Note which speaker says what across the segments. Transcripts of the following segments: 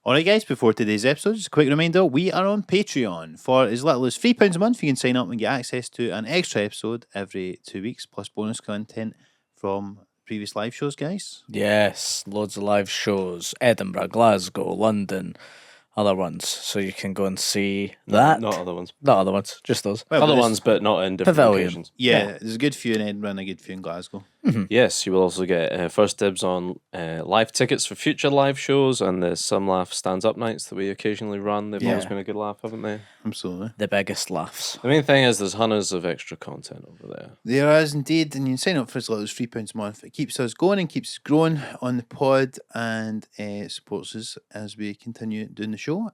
Speaker 1: Alright guys, before today's episode, just a quick reminder, we are on Patreon. For as little as £3 a month, you can sign up and get access to an extra episode every 2 weeks, plus bonus content from previous live shows, guys.
Speaker 2: Yes, loads of live shows. Edinburgh, Glasgow, London, other ones. So you can go and see that.
Speaker 3: Not other ones.
Speaker 2: Not other ones, just those.
Speaker 1: Well,
Speaker 3: Other
Speaker 1: but
Speaker 3: ones, but not in different
Speaker 2: Pavilion.
Speaker 3: locations.
Speaker 1: Yeah, there's a good few in Edinburgh and a good few in Glasgow.
Speaker 3: Yes, you will also get first dibs on live tickets for future live shows and the Some Laugh Stands Up nights that we occasionally run. They've always
Speaker 2: Yeah.
Speaker 3: been a good laugh, haven't they?
Speaker 1: Absolutely.
Speaker 2: The biggest laughs.
Speaker 3: The main thing is there's hundreds of extra content over there.
Speaker 1: There is indeed, and you can sign up for as little as £3 a month. It keeps us going and keeps us growing on the pod and supports us as we continue doing the show.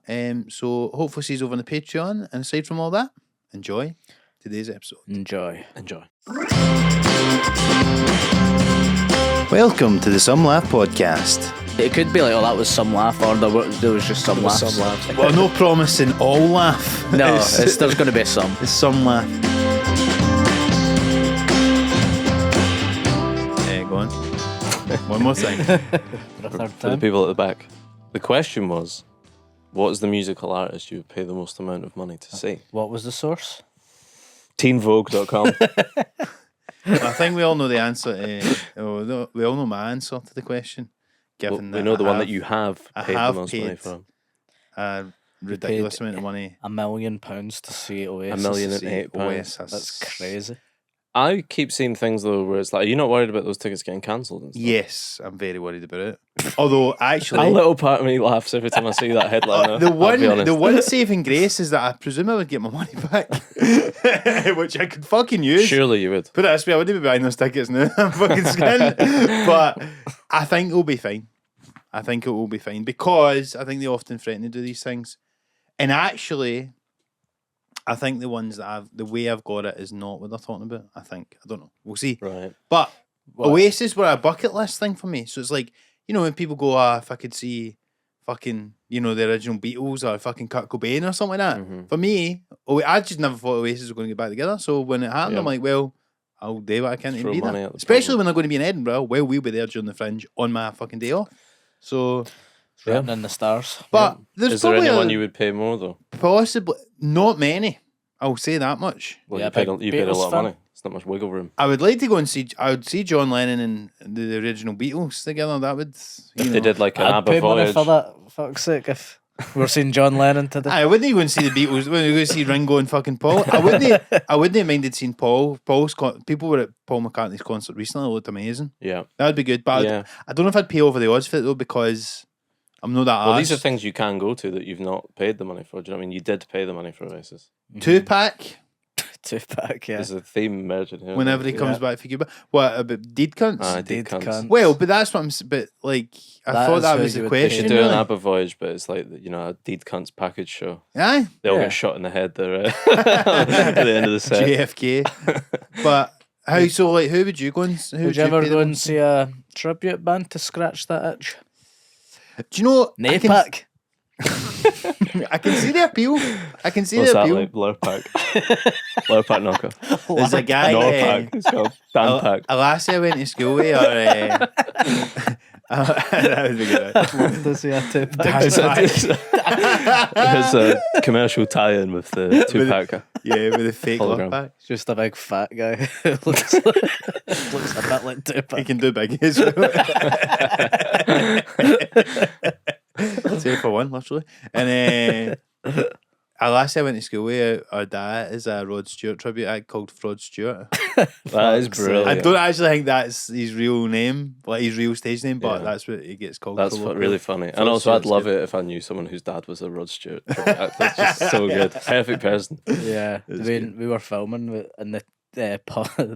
Speaker 1: So hopefully see you over on the Patreon. And aside from all that, enjoy today's episode.
Speaker 2: Enjoy.
Speaker 1: Welcome to the Some Laugh podcast.
Speaker 2: It could be like, oh, that was some laugh, or there was just some laughs.
Speaker 3: Some laughs.
Speaker 1: Well, no promising all laugh.
Speaker 2: No,
Speaker 1: It's-
Speaker 2: there's going to be some.
Speaker 1: It's some laugh. Go on. One more thing.
Speaker 3: For the people at the back, the question was, what is the musical artist you would pay the most amount of money to see?
Speaker 2: What was the source?
Speaker 3: Teenvogue.com.
Speaker 1: I think we all know the answer. We all know my answer to the question. Given
Speaker 3: we
Speaker 1: that
Speaker 3: know the
Speaker 1: I
Speaker 3: one
Speaker 1: have
Speaker 3: that you have
Speaker 1: I
Speaker 3: paid
Speaker 1: have
Speaker 3: the most money
Speaker 1: paid
Speaker 3: for.
Speaker 1: a ridiculous amount of money.
Speaker 2: £1 million to see Oasis.
Speaker 3: £1,008,000.
Speaker 1: Oasis.
Speaker 2: That's crazy.
Speaker 3: I keep seeing things though where it's like, are you not worried about those tickets getting cancelled and stuff?
Speaker 1: Yes, I'm very worried about it. Although actually,
Speaker 3: A little part of me laughs every time I see that headline.
Speaker 1: the
Speaker 3: I'll be honest.
Speaker 1: one saving grace is that I presume I would get my money back, which I could fucking use.
Speaker 3: Surely you would.
Speaker 1: Put it this way, I wouldn't be buying those tickets now. I'm fucking skinned. But I think it'll be fine. I think it will be fine because I think they often threaten to do these things. And actually, I think the ones that the way I've got it is not what they're talking about. I think. I don't know. We'll see.
Speaker 3: Right.
Speaker 1: But Oasis were a bucket list thing for me. So it's like, you know, when people go, if I could see fucking, you know, the original Beatles or fucking Kurt Cobain or something like that.
Speaker 3: Mm-hmm.
Speaker 1: For me, I just never thought Oasis were going to get back together. So when it happened, I'm like, well, I'll do what I can to
Speaker 3: Throw
Speaker 1: be
Speaker 3: money
Speaker 1: there.
Speaker 3: at the
Speaker 1: Especially
Speaker 3: problem.
Speaker 1: when they're going to be in Edinburgh. Well, we'll be there during the Fringe on my fucking day off. So,
Speaker 2: It's written in the stars.
Speaker 1: but there's
Speaker 3: Is there
Speaker 1: probably
Speaker 3: anyone you would pay more though?
Speaker 1: possibly not many. I'll say that much.
Speaker 3: Well,
Speaker 2: Yeah,
Speaker 3: you paid a
Speaker 2: big
Speaker 3: lot
Speaker 2: Beatles
Speaker 3: of
Speaker 2: fan.
Speaker 3: money. It's not much wiggle room.
Speaker 1: I would like to go and see. I would see John Lennon and the original Beatles together. That would.
Speaker 3: If they did like an
Speaker 2: I'd
Speaker 3: ABBA
Speaker 2: pay money
Speaker 3: voyage.
Speaker 2: for that, fuck's sake, if we're seeing John Lennon today.
Speaker 1: I wouldn't go and see the Beatles. When we go see Ringo and fucking Paul, I wouldn't. I wouldn't have minded seeing Paul. People were at Paul McCartney's concert recently. It looked amazing.
Speaker 3: Yeah.
Speaker 1: That'd be good. But
Speaker 3: Yeah.
Speaker 1: I don't know if I'd pay over the odds for it though because I'm not that.
Speaker 3: Well, these are things you can go to that you've not paid the money for. Do you know what I mean? You did pay the money for Oasis.
Speaker 1: 2-pack.
Speaker 2: 2-pack, yeah.
Speaker 3: There's a theme emerging here.
Speaker 1: Whenever he comes back for Cuba. What about Deed Cunts?
Speaker 3: I
Speaker 2: Deed
Speaker 3: did cunts.
Speaker 2: cunts.
Speaker 1: Well, but that's what But like, I
Speaker 2: That
Speaker 1: thought
Speaker 2: is
Speaker 1: that
Speaker 2: who
Speaker 1: was
Speaker 2: you
Speaker 1: the
Speaker 2: would pay.
Speaker 3: They
Speaker 1: question.
Speaker 3: should do an
Speaker 1: Really.
Speaker 3: ABBA voyage, but it's like, you know, a Deed Cunts package show.
Speaker 1: Aye.
Speaker 3: They all
Speaker 2: Yeah.
Speaker 3: get shot in the head there at the end of the set.
Speaker 1: JFK. But how so? Like, who would you go and? Who
Speaker 2: Would you ever
Speaker 1: pay
Speaker 2: go
Speaker 1: the-
Speaker 2: and see a tribute band to scratch that itch?
Speaker 1: Do you know? I can-
Speaker 2: Napac?
Speaker 1: I can see the appeal. I can see
Speaker 3: What's
Speaker 1: the
Speaker 3: that
Speaker 1: appeal.
Speaker 3: like? Lurpak. Lurpak knockoff.
Speaker 1: There's a guy.
Speaker 3: Norpak. It's called Dan Pack.
Speaker 1: A lassie I went to school with, or that would be good.
Speaker 2: Love to see a 2-pack.
Speaker 3: It's a, it's a commercial tie-in with the two-pack.
Speaker 1: Yeah, with a fake
Speaker 3: Hologram.
Speaker 1: back.
Speaker 2: Just a big fat guy who looks a bit like
Speaker 1: He
Speaker 2: 2-pack.
Speaker 1: can do big as well. 2 for 1, literally. And a lassie I went to school with, our dad is a Rod Stewart tribute act called Fraud Stewart.
Speaker 3: That is brilliant.
Speaker 1: I don't actually think that's his real name, like his real stage name, but
Speaker 3: Yeah.
Speaker 1: that's what he gets called.
Speaker 3: That's really funny. And also, I'd love it if I knew someone whose dad was a Rod Stewart. That's just so good. Perfect person.
Speaker 2: Yeah,
Speaker 1: It's
Speaker 2: we were filming in the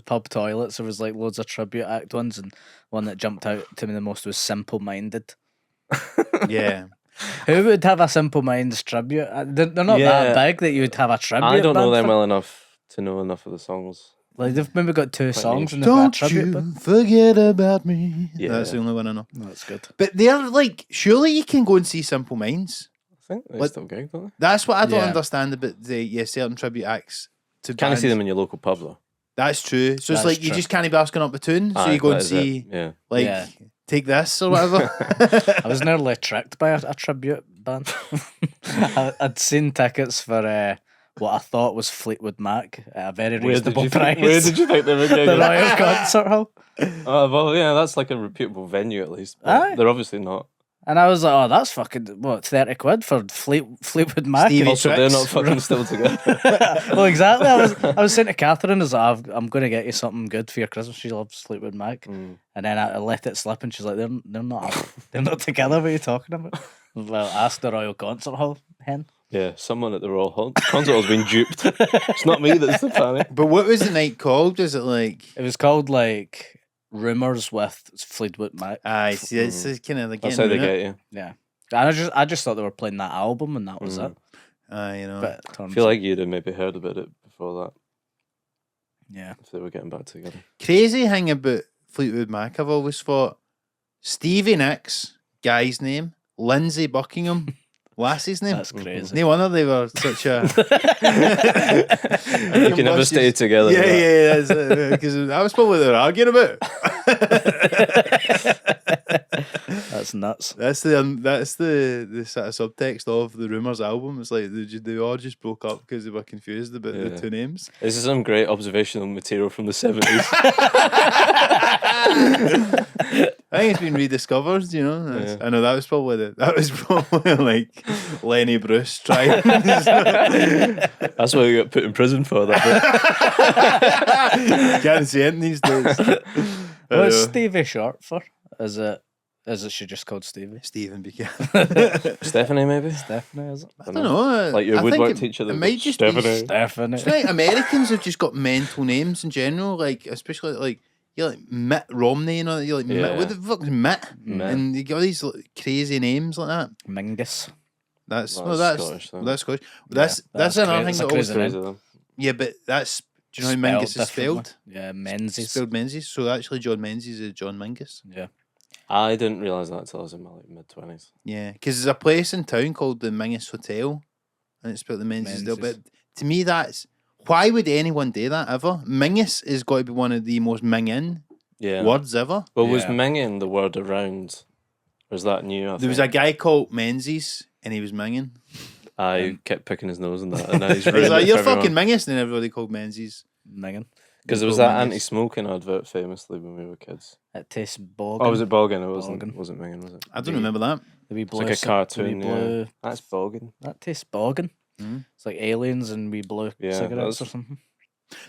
Speaker 2: pub toilets. There was like loads of tribute act ones, and one that jumped out to me the most was Simple Minded.
Speaker 1: Yeah.
Speaker 2: Who would have a Simple Minds tribute? They're not
Speaker 3: Yeah.
Speaker 2: that big that you would have a tribute.
Speaker 3: I don't know
Speaker 2: band
Speaker 3: them
Speaker 2: for.
Speaker 3: well enough to know enough of the songs.
Speaker 2: Like they've maybe got 2 songs and they've
Speaker 1: Don't
Speaker 2: got a tribute
Speaker 1: you
Speaker 2: band.
Speaker 1: forget about me.
Speaker 3: Yeah.
Speaker 1: That's the only one I know.
Speaker 2: That's good.
Speaker 1: But they're like, surely you can go and see Simple Minds.
Speaker 3: I think they
Speaker 1: What-
Speaker 3: still gig, don't they?
Speaker 1: That's what I don't
Speaker 2: Yeah.
Speaker 1: understand about the certain tribute acts. To
Speaker 3: Can't
Speaker 1: bands.
Speaker 3: see them in your local pub though.
Speaker 1: That's true. So it's
Speaker 2: That's
Speaker 1: like you
Speaker 2: true.
Speaker 1: just can't be asking up a tune. So
Speaker 3: Aye,
Speaker 1: you go
Speaker 3: that
Speaker 1: and
Speaker 3: is it.
Speaker 1: see,
Speaker 3: Yeah.
Speaker 1: like,
Speaker 2: Yeah.
Speaker 1: take this or whatever.
Speaker 2: I was nearly tricked by a tribute band. I'd seen tickets for what I thought was Fleetwood Mac at a very reasonable price.
Speaker 3: Where did you think they were going?
Speaker 2: The Royal Concert Hall.
Speaker 3: Oh, well, yeah, that's like a reputable venue at least. But
Speaker 2: Aye.
Speaker 3: they're obviously not.
Speaker 2: And I was like, oh, that's fucking, what, 30 quid for Fleetwood Mac?
Speaker 1: Stevie
Speaker 3: Also, they're not
Speaker 1: Tricks.
Speaker 3: fucking still together.
Speaker 2: Well, exactly. I was saying to Catherine, I'm going to get you something good for your Christmas. She loves Fleetwood Mac. And then I let it slip and she's like, they're not together. What are you talking about? Well, ask the Royal Concert Hall, hen.
Speaker 3: Yeah, someone at the Royal Concert Hall's been duped. It's not me that's the panic.
Speaker 1: But what was the night called? Was it like?
Speaker 2: It was called like Rumours with Fleetwood Mac.
Speaker 1: I see. It's kind of like
Speaker 3: That's how they get you.
Speaker 2: Yeah. And I just thought they were playing that album and that was it.
Speaker 1: You know.
Speaker 2: But
Speaker 3: I feel like you'd have maybe heard about it before that.
Speaker 2: Yeah.
Speaker 3: If they were getting back together.
Speaker 1: Crazy thing about Fleetwood Mac, I've always thought Stevie Nicks, guy's name, Lindsay Buckingham, lassie's name.
Speaker 2: That's crazy.
Speaker 1: No wonder they were such a.
Speaker 3: You can never stay together.
Speaker 1: Yeah, because that was probably what they were arguing about.
Speaker 2: That's nuts.
Speaker 1: That's the sort of subtext of the Rumours album. It's like they all just broke up because they were confused about the two names.
Speaker 3: This is some great observational material from the 70s.
Speaker 1: I think it's been rediscovered, you know. I know that was probably like Lenny Bruce trying.
Speaker 3: That's what he got put in prison for. That
Speaker 1: Can't see it these days.
Speaker 2: What's Stevie short for? Is it she just called Stevie?
Speaker 1: Stephen Buchanan.
Speaker 3: Stephanie, maybe?
Speaker 2: Stephanie, is it?
Speaker 1: I don't know.
Speaker 3: Like your
Speaker 1: I think
Speaker 3: woodwork teacher.
Speaker 1: It might just
Speaker 3: Stephanie.
Speaker 1: be.
Speaker 2: Stephanie.
Speaker 1: It's like Americans have just got mental names in general, like especially like you're like Mitt Romney, you know, you're like Mitt, what the fuck is Mitt? And you got all these like, crazy names like that.
Speaker 2: Mingus.
Speaker 1: That's
Speaker 3: Well,
Speaker 1: that's
Speaker 3: Scottish, though.
Speaker 1: that's Scottish.
Speaker 2: Yeah,
Speaker 1: That's another
Speaker 2: crazy.
Speaker 1: thing
Speaker 2: That's
Speaker 1: that
Speaker 2: a
Speaker 1: always
Speaker 2: crazy name.
Speaker 1: yeah, but that's do you know how Mingus is
Speaker 2: differently.
Speaker 1: spelled?
Speaker 2: Yeah, Menzies.
Speaker 1: Spelled Menzies. So actually, John Menzies is John Mingus.
Speaker 2: Yeah.
Speaker 3: I didn't realise that until I was in my mid-20s.
Speaker 1: Yeah, because there's a place in town called the Mingus Hotel, and it's spelled the Menzies. But
Speaker 2: Menzies.
Speaker 1: to me, that's why would anyone do that ever? Mingus has got to be one of the most minging words ever.
Speaker 3: Well, was
Speaker 2: Yeah.
Speaker 3: minging the word around? Or is that new?
Speaker 1: There was a guy called Menzies, and he was minging.
Speaker 3: I kept picking his nose and that, and now he's
Speaker 1: He's
Speaker 3: ruined
Speaker 1: like,
Speaker 3: it
Speaker 1: "You're
Speaker 3: for everyone."
Speaker 1: fucking Mingus," and everybody called Menzies.
Speaker 2: Minging.
Speaker 3: Because there was
Speaker 1: Called
Speaker 3: that
Speaker 1: Mingus.
Speaker 3: anti-smoking advert famously when we were kids.
Speaker 2: It tastes boggin.
Speaker 3: Oh, was it Boggin? It
Speaker 2: Boggin.
Speaker 3: wasn't minging, was it?
Speaker 1: I don't remember that.
Speaker 2: The wee
Speaker 3: It's
Speaker 2: blue
Speaker 3: like a
Speaker 2: the
Speaker 3: cartoon.
Speaker 2: wee
Speaker 3: Yeah.
Speaker 2: blue.
Speaker 3: That's Boggin.
Speaker 2: That tastes boggin.
Speaker 1: Mhm.
Speaker 2: It's like aliens and wee blue
Speaker 3: Yeah,
Speaker 2: cigarettes
Speaker 3: that's-
Speaker 2: or something.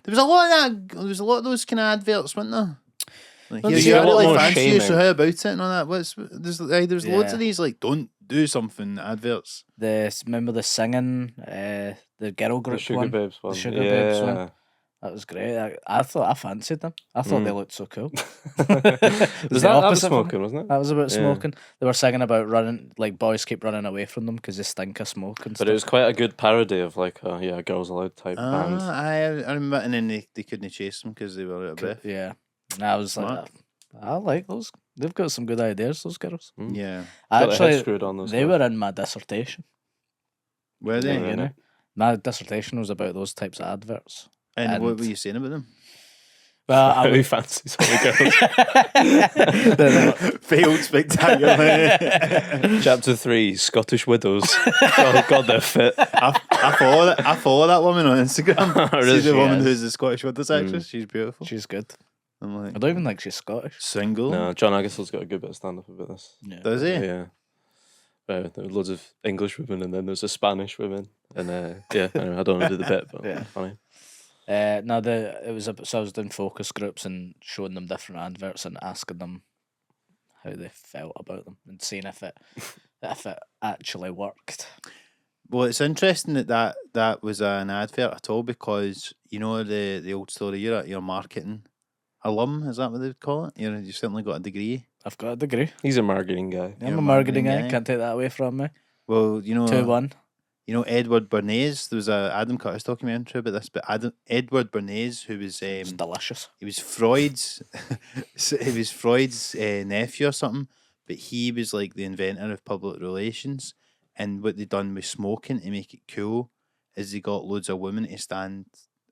Speaker 1: There was a lot of that. There was a lot of those kind of adverts, wasn't there? Like,
Speaker 2: Well,
Speaker 1: here,
Speaker 2: there's
Speaker 1: you
Speaker 2: a
Speaker 1: I
Speaker 2: lot
Speaker 1: really
Speaker 3: more
Speaker 1: fancy you, so
Speaker 3: shaming.
Speaker 1: how about it and all that? There's loads
Speaker 2: Yeah.
Speaker 1: of these like don't do something adverts.
Speaker 2: Remember the singing, the girl
Speaker 3: The
Speaker 2: group
Speaker 3: Sugar
Speaker 2: one?
Speaker 3: Babes one.
Speaker 2: The Sugar Babes one.
Speaker 3: Yeah.
Speaker 2: That was great. I thought I fancied them. I thought they looked so cool.
Speaker 3: Was that was smoking, wasn't it?
Speaker 2: That was about
Speaker 3: Yeah.
Speaker 2: smoking. They were singing about running, like boys keep running away from them because they stink of smoke and
Speaker 3: But
Speaker 2: stuff.
Speaker 3: it was quite a good parody of like a Girls Aloud type band.
Speaker 1: I remember, and then they couldn't chase them because they were out of breath.
Speaker 2: Yeah. And I was like,
Speaker 1: Marc?
Speaker 2: I like those. They've got some good ideas, those girls.
Speaker 1: Yeah,
Speaker 3: Got their head
Speaker 2: Actually,
Speaker 3: screwed on those
Speaker 2: they
Speaker 3: guys.
Speaker 2: were in my dissertation.
Speaker 1: were they?
Speaker 3: Yeah,
Speaker 2: You know?
Speaker 3: really?
Speaker 2: My dissertation was about those types of adverts.
Speaker 1: And what
Speaker 2: And-
Speaker 1: were you saying about them?
Speaker 2: Well, I
Speaker 3: Who
Speaker 2: would-
Speaker 3: fancies all the girls?
Speaker 1: Failed spectacular.
Speaker 3: Chapter 3, Scottish Widows. God, they're fit.
Speaker 1: I follow that woman on Instagram.
Speaker 3: Really?
Speaker 1: See the
Speaker 2: She
Speaker 1: woman
Speaker 2: is.
Speaker 1: who's the Scottish Widows actress? She's beautiful.
Speaker 2: She's good.
Speaker 1: I'm
Speaker 2: I
Speaker 1: like,
Speaker 2: don't even think she's Scottish.
Speaker 1: single.
Speaker 3: No, John Agassiz got a good bit of stand up about this.
Speaker 2: Yeah.
Speaker 1: Does he?
Speaker 3: Yeah. There were loads of English women and then there's a Spanish woman. And yeah, anyway, I don't want to do the bit, but
Speaker 2: Yeah.
Speaker 3: funny.
Speaker 2: No, so I was doing focus groups and showing them different adverts and asking them how they felt about them and seeing if it actually worked.
Speaker 1: Well, it's interesting that was an advert at all because you know the old story. You're a marketing alum. Is that what they would call it? You certainly got a degree.
Speaker 2: I've got a degree.
Speaker 3: He's a marketing guy.
Speaker 2: I'm
Speaker 1: You're
Speaker 2: a marketing
Speaker 1: guy.
Speaker 2: guy. Can't take that away from me.
Speaker 1: Well, you know,
Speaker 2: 2-1.
Speaker 1: you know Edward Bernays. There was a Adam Curtis documentary about this, but Edward Bernays, who was
Speaker 2: It's delicious.
Speaker 1: he was Freud's nephew or something, but he was like the inventor of public relations. And what they done with smoking to make it cool is they got loads of women to stand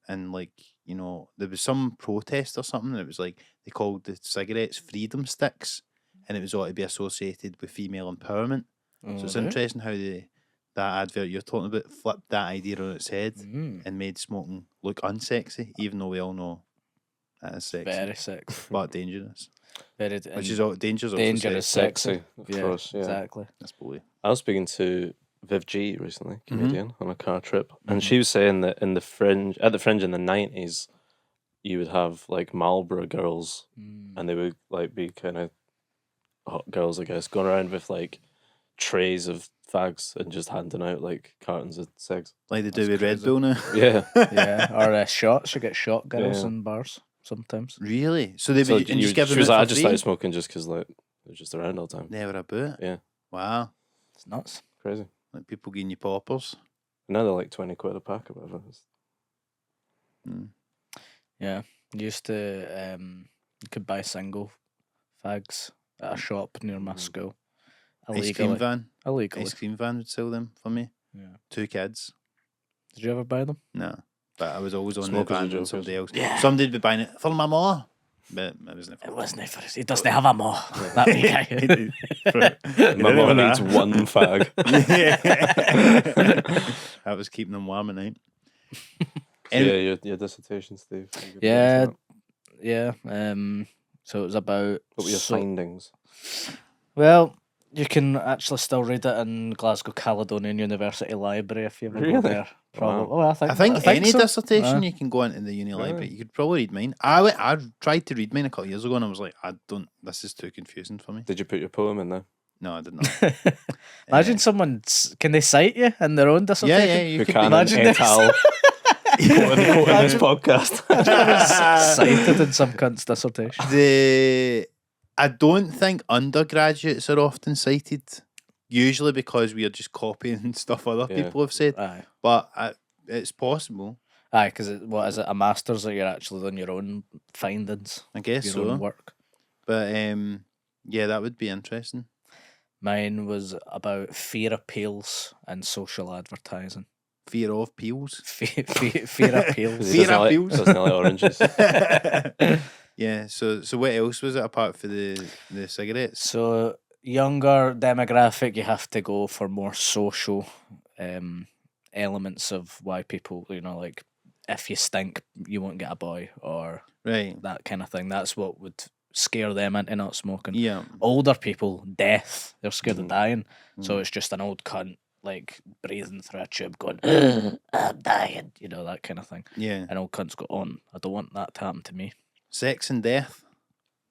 Speaker 1: and like, you know, there was some protest or something. And it was like they called the cigarettes freedom sticks, and it was all to be associated with female empowerment. So it's
Speaker 2: Okay.
Speaker 1: interesting how that advert you're talking about flipped that idea on its head
Speaker 2: Mm.
Speaker 1: and made smoking look unsexy, even though we all know that is sexy,
Speaker 2: Very sexy.
Speaker 1: but dangerous.
Speaker 2: Very
Speaker 1: Which is all dangerous. Also
Speaker 2: dangerous,
Speaker 1: sexy.
Speaker 2: sexy.
Speaker 3: Of
Speaker 2: Yeah,
Speaker 3: course, yeah.
Speaker 2: exactly.
Speaker 1: That's bully.
Speaker 3: I was speaking to Viv G recently, Canadian, on a car trip, and
Speaker 2: Mhm.
Speaker 3: she was saying that at the Fringe in the 90s, you would have like Marlboro girls,
Speaker 2: Mm.
Speaker 3: and they would like be kind of hot girls, I guess, going around with like trays of fags and just handing out like cartons of cigs.
Speaker 1: Like they do
Speaker 2: That's
Speaker 1: with Red
Speaker 2: crazy.
Speaker 1: Bull now.
Speaker 3: Yeah.
Speaker 2: Yeah, or shots. You get shot girls
Speaker 3: Yeah.
Speaker 2: in bars sometimes.
Speaker 1: Really? So they
Speaker 3: So
Speaker 1: would and just give
Speaker 3: she
Speaker 1: them
Speaker 3: was
Speaker 1: it
Speaker 3: like,
Speaker 1: for
Speaker 3: I just
Speaker 1: free?
Speaker 3: started smoking just because like it was just around all the time.
Speaker 1: Never a boot.
Speaker 3: Yeah.
Speaker 1: Wow.
Speaker 2: It's nuts.
Speaker 3: Crazy.
Speaker 1: Like people giving you poppers.
Speaker 3: Now they're like 20 quid a pack or whatever.
Speaker 1: Mm.
Speaker 2: Yeah, used to. You could buy single fags at a shop near my school.
Speaker 1: Ice cream
Speaker 2: Illegally.
Speaker 1: van.
Speaker 2: Illegally.
Speaker 1: Ice cream van would sell them for me.
Speaker 2: Yeah.
Speaker 1: 2 kids.
Speaker 2: Did you ever buy them?
Speaker 1: No. But I was always on
Speaker 3: Smokers
Speaker 1: the
Speaker 3: are
Speaker 1: van with
Speaker 3: jokers.
Speaker 1: somebody else.
Speaker 2: Yeah.
Speaker 1: Somebody'd be buying it for my ma. But it wasn't for
Speaker 2: It wasn't for us. He doesn't have a more. That wee guy.
Speaker 3: My mum needs one fag.
Speaker 1: That was keeping them warm at night.
Speaker 3: Yeah, your dissertation, Steve. You could
Speaker 2: Yeah.
Speaker 3: mention
Speaker 2: Yeah. So it was about.
Speaker 3: that. What were your findings?
Speaker 2: Well, you can actually still read it in Glasgow Caledonian University Library if you ever go
Speaker 3: Really?
Speaker 2: there. Probably.
Speaker 3: Wow.
Speaker 2: Well,
Speaker 1: I think any
Speaker 2: so.
Speaker 1: dissertation you can go into the uni
Speaker 3: Really?
Speaker 1: library. You could probably read mine. I tried to read mine a couple of years ago and I was like, this is too confusing for me.
Speaker 3: Did you put your poem in there?
Speaker 1: No, I did not.
Speaker 2: Imagine someone. Can they cite you in their own dissertation?
Speaker 1: Yeah, you
Speaker 3: Who
Speaker 1: could
Speaker 3: can
Speaker 2: imagine
Speaker 3: et
Speaker 2: this.
Speaker 3: al. quote in this podcast?
Speaker 2: Cited in some cunt's dissertation.
Speaker 1: I don't think undergraduates are often cited, usually because we are just copying stuff other
Speaker 3: Yeah.
Speaker 1: people have said.
Speaker 2: Aye.
Speaker 1: But it's possible.
Speaker 2: Aye, because what is it? A master's that you're actually doing your own findings,
Speaker 1: I guess
Speaker 2: your
Speaker 1: so.
Speaker 2: own work.
Speaker 1: But yeah, that would be interesting.
Speaker 2: Mine was about fear appeals and social advertising.
Speaker 1: Fear of peels.
Speaker 2: Fear appeals.
Speaker 1: Fear
Speaker 3: Doesn't like-
Speaker 1: appeals.
Speaker 3: doesn't like oranges.
Speaker 1: Yeah. So what else was it apart for the cigarettes?
Speaker 2: So younger demographic, you have to go for more social elements of why people, like if you stink, you won't get a boy or
Speaker 1: Right.
Speaker 2: that kind of thing. That's what would scare them into not smoking.
Speaker 1: Yeah.
Speaker 2: Older people, death. They're scared of
Speaker 3: Mhm.
Speaker 2: dying. So
Speaker 1: Mm.
Speaker 2: it's just an old cunt like breathing through a tube going, I'm dying, that kind of thing.
Speaker 1: Yeah.
Speaker 2: And old cunts go on. I don't want that to happen to me.
Speaker 1: Sex and death.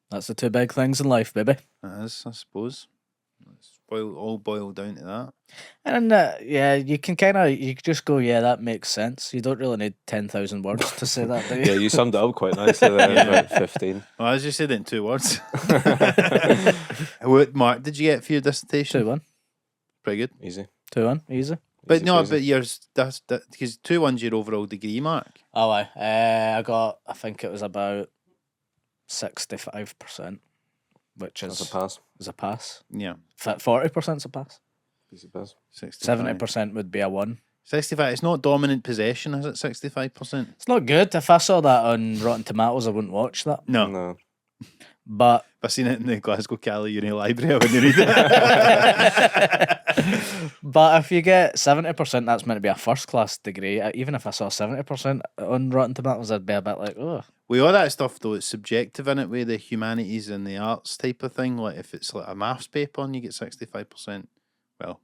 Speaker 2: That's the two big things in life, baby.
Speaker 1: That is, I suppose. It's all boiled down to that.
Speaker 2: And yeah, you can you can just go, yeah, that makes sense. You don't really need 10,000 words to say that, do you?
Speaker 3: Yeah, you summed it up quite nicely there.
Speaker 1: Yeah.
Speaker 3: About 15.
Speaker 1: Well, I just said it in 2 words. What mark did you get for your dissertation?
Speaker 2: 2-1.
Speaker 1: Pretty good.
Speaker 3: Easy.
Speaker 2: 2-1, easy.
Speaker 1: But
Speaker 3: Easy
Speaker 1: no,
Speaker 3: peasy.
Speaker 1: but yours, that's because 2-1's your overall degree mark.
Speaker 2: Oh, aye. I think it was about 65%, which
Speaker 3: That's a
Speaker 2: is
Speaker 3: pass.
Speaker 2: a pass.
Speaker 1: Yeah.
Speaker 2: 40%'s a pass.
Speaker 3: Easy pass.
Speaker 1: 65.
Speaker 2: 70% would be a 1.
Speaker 1: 65. It's not dominant possession, is it? 65%.
Speaker 2: It's not good. If I saw that on Rotten Tomatoes, I wouldn't watch that.
Speaker 1: No.
Speaker 3: No.
Speaker 2: But
Speaker 1: If I seen it in the Glasgow Cali Uni Library, I wouldn't read it.
Speaker 2: but if you get 70%, that's meant to be a first class degree. Even if I saw 70% on Rotten Tomatoes, I'd be a bit like, oh.
Speaker 1: With all that stuff, though, it's subjective in it, with the humanities and the arts type of thing. Like, if it's like a maths paper and you get 65%, well,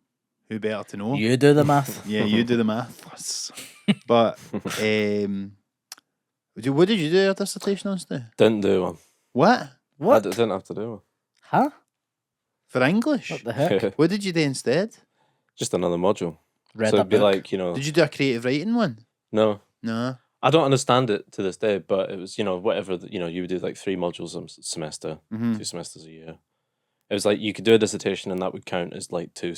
Speaker 1: who better to know?
Speaker 2: You do the math.
Speaker 1: Yeah, you do the maths. But, what did you do your dissertation on, Stu?
Speaker 3: Didn't do one.
Speaker 1: What?
Speaker 2: What?
Speaker 3: I didn't have to do one.
Speaker 2: Huh?
Speaker 1: For English?
Speaker 2: What the heck?
Speaker 1: What did you do instead?
Speaker 3: Just another module.
Speaker 2: Read
Speaker 3: So
Speaker 2: a
Speaker 3: it'd be
Speaker 2: book.
Speaker 3: like,
Speaker 1: Did you do a creative writing one?
Speaker 3: no.
Speaker 1: No.
Speaker 3: I don't understand it to this day, but it was, whatever, you would do like 3 modules a semester,
Speaker 1: Mm-hmm.
Speaker 3: 2 semesters a year. It was like you could do a dissertation and that would count as like 2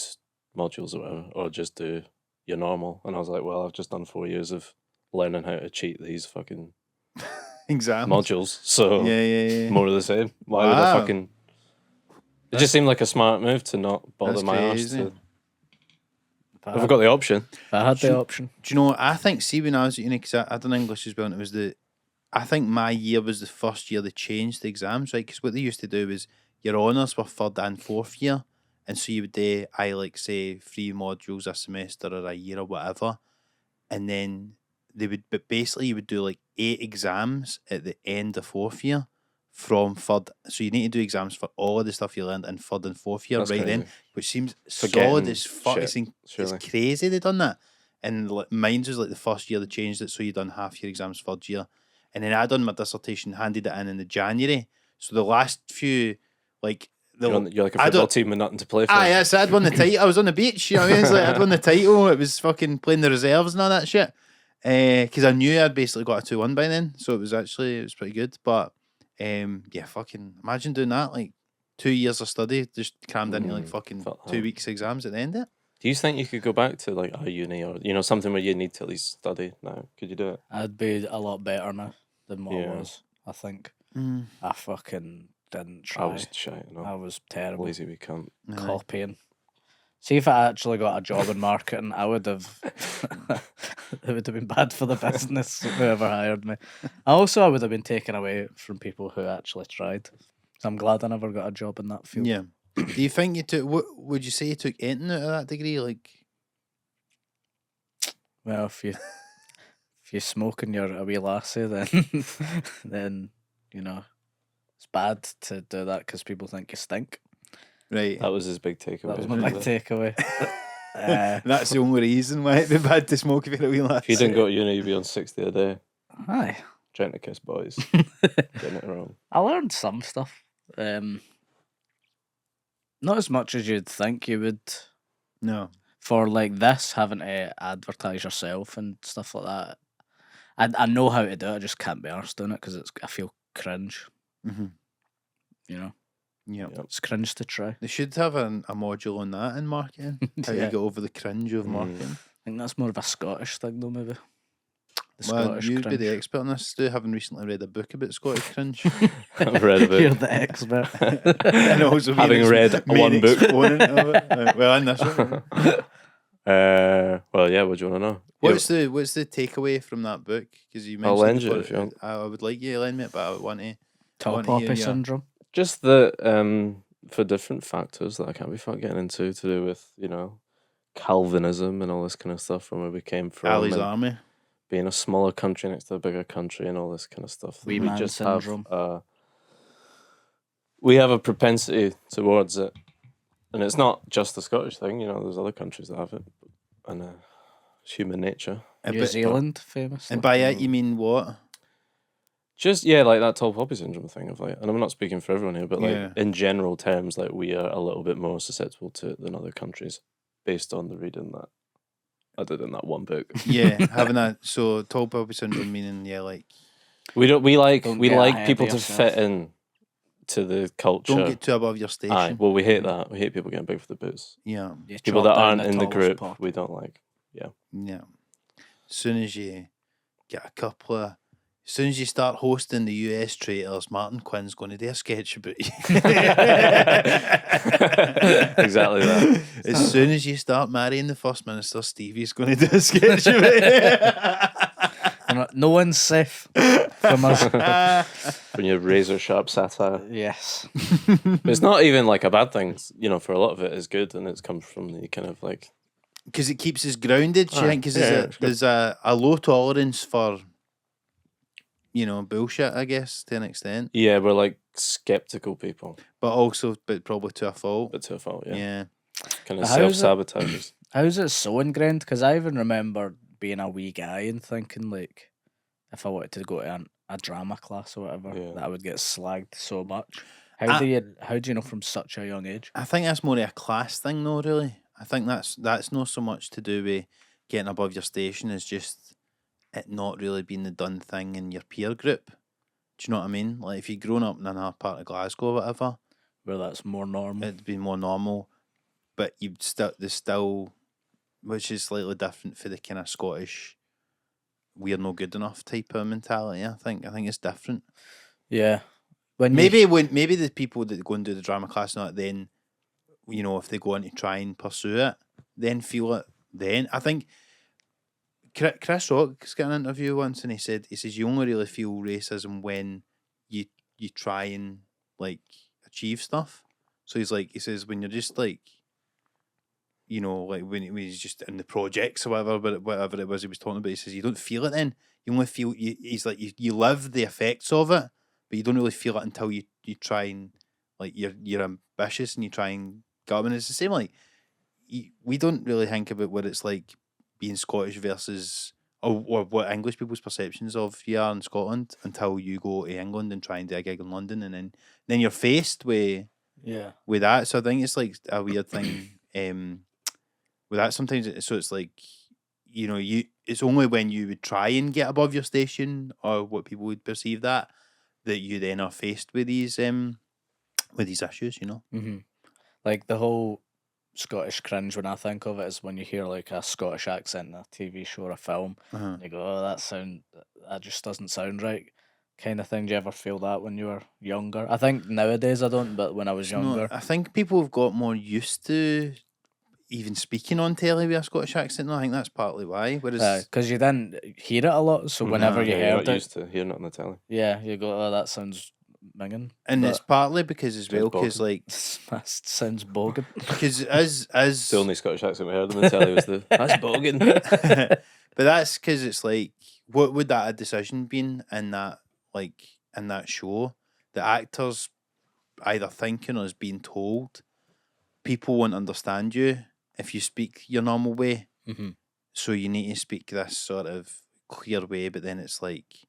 Speaker 3: modules or whatever, or just do your normal. And I was like, well, I've just done 4 years of learning how to cheat these fucking
Speaker 1: Exams.
Speaker 3: modules. So
Speaker 1: Yeah.
Speaker 3: more of the same. Why would I
Speaker 1: Wow.
Speaker 3: fucking... It just seemed like a smart move to not bother
Speaker 1: That's
Speaker 3: my ass
Speaker 1: crazy.
Speaker 3: to...
Speaker 2: If I
Speaker 3: If I
Speaker 2: had-
Speaker 3: got the option.
Speaker 2: if I had the option.
Speaker 1: Do you know, I think, see, when I was at uni, because I done English as well, and it was I think my year was the first year they changed the exams, right? Because what they used to do was your honours were 3rd and 4th year, and so you would do, like say 3 modules a semester or a year or whatever, and then but basically you would do like 8 exams at the end of 4th year from third. So you need to do exams for all of the stuff you learned in 3rd and 4th year
Speaker 3: That's
Speaker 1: right then,
Speaker 3: crazy.
Speaker 1: which seems
Speaker 3: Forgetting
Speaker 1: solid as fuck.
Speaker 3: shit,
Speaker 1: It's
Speaker 3: surely.
Speaker 1: crazy they done that. And like, mine was like the first year they changed it, so you done half year exams 3rd year, and then I done my dissertation, handed it in the January. So the last few, like
Speaker 3: You're like a
Speaker 1: I
Speaker 3: football
Speaker 1: don't-
Speaker 3: team with nothing to play for.
Speaker 1: yes, I'd won the title. I was on the beach, you know what I mean? It's like I'd won the title. It was fucking playing the reserves and all that shit. Because I knew I'd basically got a 2-1 by then, so it was pretty good. But yeah, fucking imagine doing that, like 2 years of study just crammed into like fucking
Speaker 3: fuck
Speaker 1: 2
Speaker 3: that.
Speaker 1: weeks exams at the end of it.
Speaker 3: Do you think you could go back to like a uni or something where you need to at least study now? Could you do it?
Speaker 2: I'd be a lot better now than what I
Speaker 3: Yeah.
Speaker 2: was. I think I fucking didn't
Speaker 3: I
Speaker 2: try.
Speaker 3: was shite,
Speaker 2: I was terrible.
Speaker 3: lazy we can't.
Speaker 2: Copying. See if I actually got a job in marketing, I would have. It would have been bad for the business. Whoever hired me. I would have been taken away from people who actually tried. So I'm glad I never got a job in that field.
Speaker 1: Yeah. Do you think you took? What would you say you took anything out of that degree? Like,
Speaker 2: Well, if you smoke and you're a wee lassie, then it's bad to do that because people think you stink.
Speaker 1: right?
Speaker 3: That was his big takeaway.
Speaker 2: That was my big takeaway.
Speaker 1: That's the only reason why it'd be bad to smoke if you're a wee lad.
Speaker 3: If you didn't go to uni, you'd be on 60 a day
Speaker 2: Aye.
Speaker 3: trying to kiss boys. Getting it wrong.
Speaker 2: I learned some stuff. Not as much as you'd think you would.
Speaker 1: No.
Speaker 2: For like this, having to advertise yourself and stuff like that. I know how to do it. I just can't be arsed doing it because I feel cringe.
Speaker 1: Mm-hmm.
Speaker 2: You know,
Speaker 1: Yeah.
Speaker 2: it's cringe to try.
Speaker 1: They should have a module on that in marketing. How
Speaker 2: Yeah.
Speaker 1: you get over the cringe of marketing.
Speaker 2: I think that's more of a Scottish thing, though. Maybe the
Speaker 1: Well,
Speaker 2: Scottish
Speaker 1: you'd be
Speaker 2: cringe.
Speaker 1: the expert on this, Stu, having recently read a book about Scottish cringe.
Speaker 3: I've read a bit.
Speaker 2: You're the expert.
Speaker 1: And also being
Speaker 3: Having read
Speaker 1: main
Speaker 3: one book.
Speaker 1: exponent of it. Well, in this one.
Speaker 3: Well, yeah. What do you want to know?
Speaker 1: What's the takeaway from that book? Because you mentioned
Speaker 3: I'll lend you
Speaker 1: before,
Speaker 3: if you want.
Speaker 1: I would like you to lend me it, but I would want to.
Speaker 2: Tall
Speaker 1: want to hear
Speaker 2: poppy
Speaker 1: your-
Speaker 2: syndrome.
Speaker 3: Just that for different factors that I can't be fucking getting into to do with Calvinism and all this kind of stuff from where we came from.
Speaker 1: Ali's
Speaker 3: and
Speaker 1: Army.
Speaker 3: being a smaller country next to a bigger country and all this kind of stuff.
Speaker 2: Wee
Speaker 3: we
Speaker 2: man
Speaker 3: just
Speaker 2: syndrome.
Speaker 3: have we have a propensity towards it, and it's not just the Scottish thing. There's other countries that have it, and it's human nature.
Speaker 2: New Zealand, famous.
Speaker 1: And by it, you mean what?
Speaker 3: Just like that tall poppy syndrome thing of and I'm not speaking for everyone here, but
Speaker 1: Yeah.
Speaker 3: in general terms, we are a little bit more susceptible to it than other countries, based on the reading that I did in that one book.
Speaker 1: Yeah, having that. So, tall poppy syndrome meaning, like,
Speaker 3: We
Speaker 2: Don't get
Speaker 3: like
Speaker 2: ahead
Speaker 3: people
Speaker 2: of
Speaker 3: to
Speaker 2: yourself.
Speaker 3: fit in to the culture.
Speaker 1: don't get too above your station.
Speaker 3: Aye, well, we hate that. We hate people getting big for the boots.
Speaker 1: Yeah,
Speaker 2: You
Speaker 3: People
Speaker 2: chop
Speaker 3: that
Speaker 2: down
Speaker 3: aren't in the
Speaker 2: tallest
Speaker 3: group,
Speaker 2: poppy.
Speaker 3: we don't like.
Speaker 1: yeah. As soon as you get a couple of. As soon as you start hosting the US traitors, Martin Quinn's going to do a sketch about you.
Speaker 3: Exactly that.
Speaker 1: As soon as you start marrying the First Minister, Stevie's going to do a sketch about you.
Speaker 2: No one's safe from us.
Speaker 3: When you razor sharp satire.
Speaker 2: Yes.
Speaker 3: But it's not even like a bad thing. For a lot of it is good, and it's come from the kind of like.
Speaker 1: Because it keeps us grounded, do you
Speaker 3: Aye,
Speaker 1: think? Because
Speaker 3: yeah, it's good.
Speaker 1: there's a low tolerance for, bullshit, I guess, to an extent.
Speaker 3: Yeah, we're like skeptical people,
Speaker 1: But probably to a fault.
Speaker 3: but to a fault. Yeah,
Speaker 1: Yeah.
Speaker 3: kind of
Speaker 2: How is it-
Speaker 3: self-sabotagers.
Speaker 2: How's it so ingrained? Because I even remember being a wee guy and thinking, like, if I wanted to go to a drama class or whatever,
Speaker 3: Yeah.
Speaker 2: that I would get slagged so much.
Speaker 1: I-
Speaker 2: How do you know from such a young age?
Speaker 1: I think that's more of a class thing, though, really. I think that's not so much to do with getting above your station, it's just it not really being the done thing in your peer group. Do you know what I mean? Like, if you'd grown up in another part of Glasgow or whatever,
Speaker 2: Where that's more normal.
Speaker 1: it'd be more normal, but there's still, which is slightly different for the kind of Scottish we're no good enough type of mentality. I think it's different.
Speaker 2: Yeah. When
Speaker 1: Maybe the people that go and do the drama class and that, then if they go on to try and pursue it, then feel it. Then I think Chris Rock's got an interview once, and he says you only really feel racism when you try and like achieve stuff. So he says when you're just like you know, like when he was just in the projects or whatever, but whatever it was he was talking about, he says you don't feel it then. You only feel he's like you live the effects of it, but you don't really feel it until you try and like you're ambitious and you try and get up. And it's the same like we don't really think about what it's like being Scottish versus or what English people's perceptions of you are in Scotland until you go to England and try and do a gig in London, and then you're faced with that. So I think it's like a weird thing with that sometimes. So it's like, you know, it's only when you would try and get above your station or what people would perceive that you then are faced with these issues, you know.
Speaker 2: Mm-hmm. Like the whole Scottish cringe, when I think of it, is when you hear like a Scottish accent in a TV show or a film, and you go, "Oh, that just doesn't sound right," kind of thing. Do you ever feel that when you were younger? I think nowadays I don't, but when I was younger,
Speaker 1: I think people have got more used to even speaking on telly with a Scottish accent. No, I think that's partly why. Whereas,
Speaker 2: because you didn't hear it a lot, so whenever you
Speaker 3: you're
Speaker 2: heard
Speaker 3: not
Speaker 2: it,
Speaker 3: used to hearing it on the telly.
Speaker 2: yeah, you go, "Oh, that sounds minging,"
Speaker 1: and it's partly because as well, because like
Speaker 2: that sounds bogan.
Speaker 1: Because as
Speaker 3: the only Scottish accent we heard on the telly was that's bogan.
Speaker 1: But that's because it's like, what would that decision been in that show? The actors either thinking or is being told people won't understand you if you speak your normal way.
Speaker 2: Mm-hmm.
Speaker 1: So you need to speak this sort of clear way, but then it's like,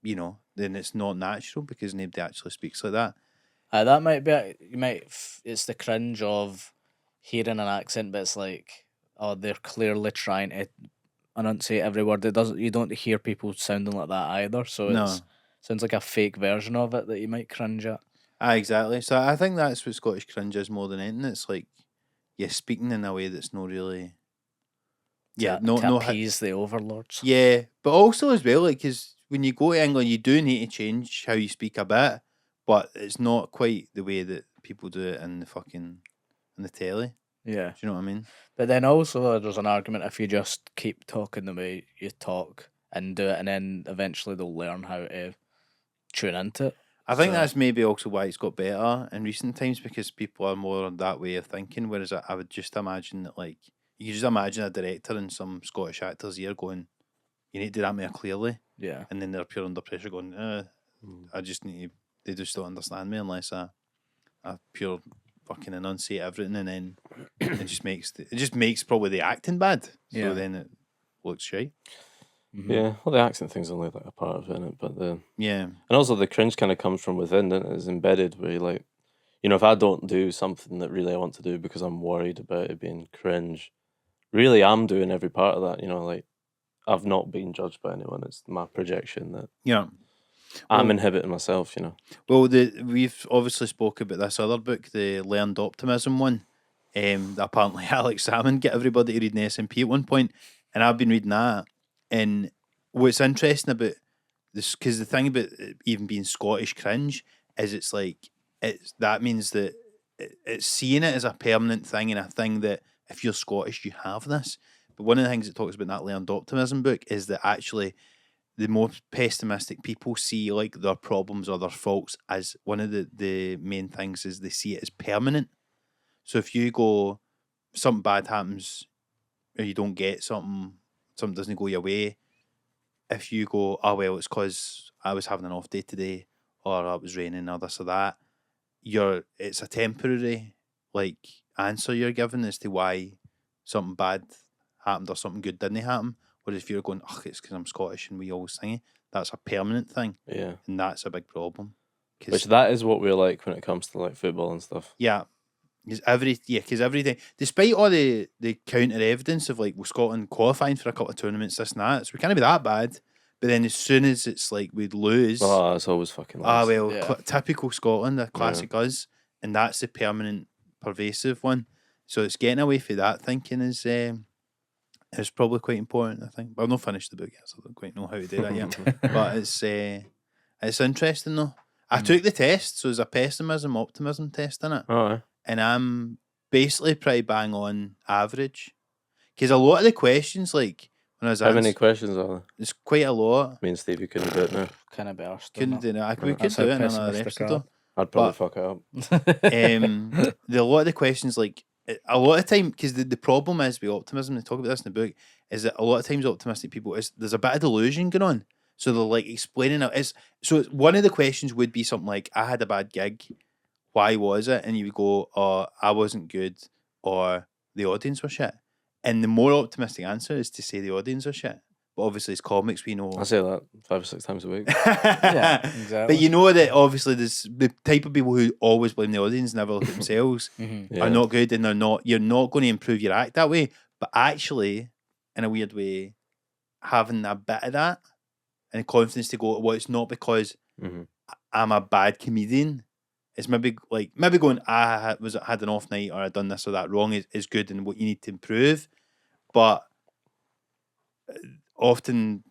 Speaker 1: you know, then it's not natural because nobody actually speaks like that.
Speaker 2: That might be it's the cringe of hearing an accent, but it's like, oh, they're clearly trying to enunciate every word. You don't hear people sounding like that either, so it sounds like a fake version of it that you might cringe at.
Speaker 1: Exactly. So I think that's what Scottish cringe is more than anything. It's like you're speaking in a way that's not really
Speaker 2: to appease the overlords.
Speaker 1: Yeah, but also as well, like, because when you go to England, you do need to change how you speak a bit, but it's not quite the way that people do it in the telly.
Speaker 2: Yeah.
Speaker 1: Do you know what I mean?
Speaker 2: But then also there's an argument if you just keep talking the way you talk and do it, and then eventually they'll learn how to tune into it.
Speaker 1: I think that's maybe also why it's got better in recent times, because people are more on that way of thinking, whereas I would just imagine that, like, you can just imagine a director and some Scottish actors here going, you need to do that more clearly.
Speaker 2: Yeah.
Speaker 1: And then they're pure under pressure going, I just need to, they just don't understand me unless I pure fucking enunciate everything, and then it just makes probably the acting bad. So then it looks shite.
Speaker 2: Mm-hmm.
Speaker 3: Yeah, well, the accent thing's only like a part of it, innit? But
Speaker 1: and
Speaker 3: also the cringe kind of comes from within, and it's embedded where you like, you know, if I don't do something that really I want to do because I'm worried about it being cringe, really I'm doing every part of that. You know, like I've not been judged by anyone. It's my projection that I'm inhibiting myself. You know.
Speaker 1: Well, we've obviously spoke about this other book, the Learned Optimism one. That apparently Alex Salmon get everybody to read in the SNP at one point, and I've been reading that. And what's interesting about this, because the thing about it even being Scottish cringe is it's like that means that it's seeing it as a permanent thing, and a thing that if you're Scottish you have this. But one of the things it talks about in that Learned Optimism book is that actually the most pessimistic people see like their problems or their faults as one of the main things is they see it as permanent. So if you go, something bad happens or you don't get something doesn't go your way, if you go, oh well, it's because I was having an off day today, or it was raining, or this or that, it's a temporary like answer you're given as to why something bad happened or something good didn't happen. Whereas if you're going, it's because I'm Scottish and we always sing it, that's a permanent thing.
Speaker 3: Yeah.
Speaker 1: And that's a big problem.
Speaker 3: Which that is what we're like when it comes to like football and stuff.
Speaker 1: Yeah. Because everything, despite all the counter evidence of like, Scotland qualifying for a couple of tournaments, this and that, so we can't be that bad. But then as soon as it's like we'd lose,
Speaker 3: it's always fucking lost.
Speaker 1: Typical Scotland, a classic us, and that's the permanent, pervasive one. So it's getting away from that thinking is probably quite important, I think. But I've not finished the book yet, so I don't quite know how to do that yet. But it's interesting though. I took the test, so there's a pessimism, optimism test in it. And I'm basically pretty bang on average. Because a lot of the questions, like, when I was
Speaker 3: How many questions are there?
Speaker 1: There's quite a lot.
Speaker 3: Me and Stevie couldn't do it now.
Speaker 2: Kind of burst.
Speaker 1: Couldn't do it. We could do it in another episode.
Speaker 3: I'd probably fuck it up.
Speaker 1: A lot of the questions, like, a lot of time, because the problem is with optimism, they talk about this in the book, is that a lot of times optimistic people there's a bit of delusion going on. So they're like explaining it. One of the questions would be something like, I had a bad gig. Why was it? And you would go, oh, I wasn't good, or the audience were shit. And the more optimistic answer is to say the audience are shit. But obviously, as comics, we know.
Speaker 3: I say that 5 or 6 times a week.
Speaker 2: Yeah, exactly.
Speaker 1: But you know that obviously there's the type of people who always blame the audience, never look at themselves,
Speaker 3: Yeah.
Speaker 1: are not good, and you're not going to improve your act that way. But actually, in a weird way, having a bit of that and confidence to go, well, it's not because I'm a bad comedian. It's maybe going, I had an off night, or I done this or that wrong is good, and what you need to improve. But often,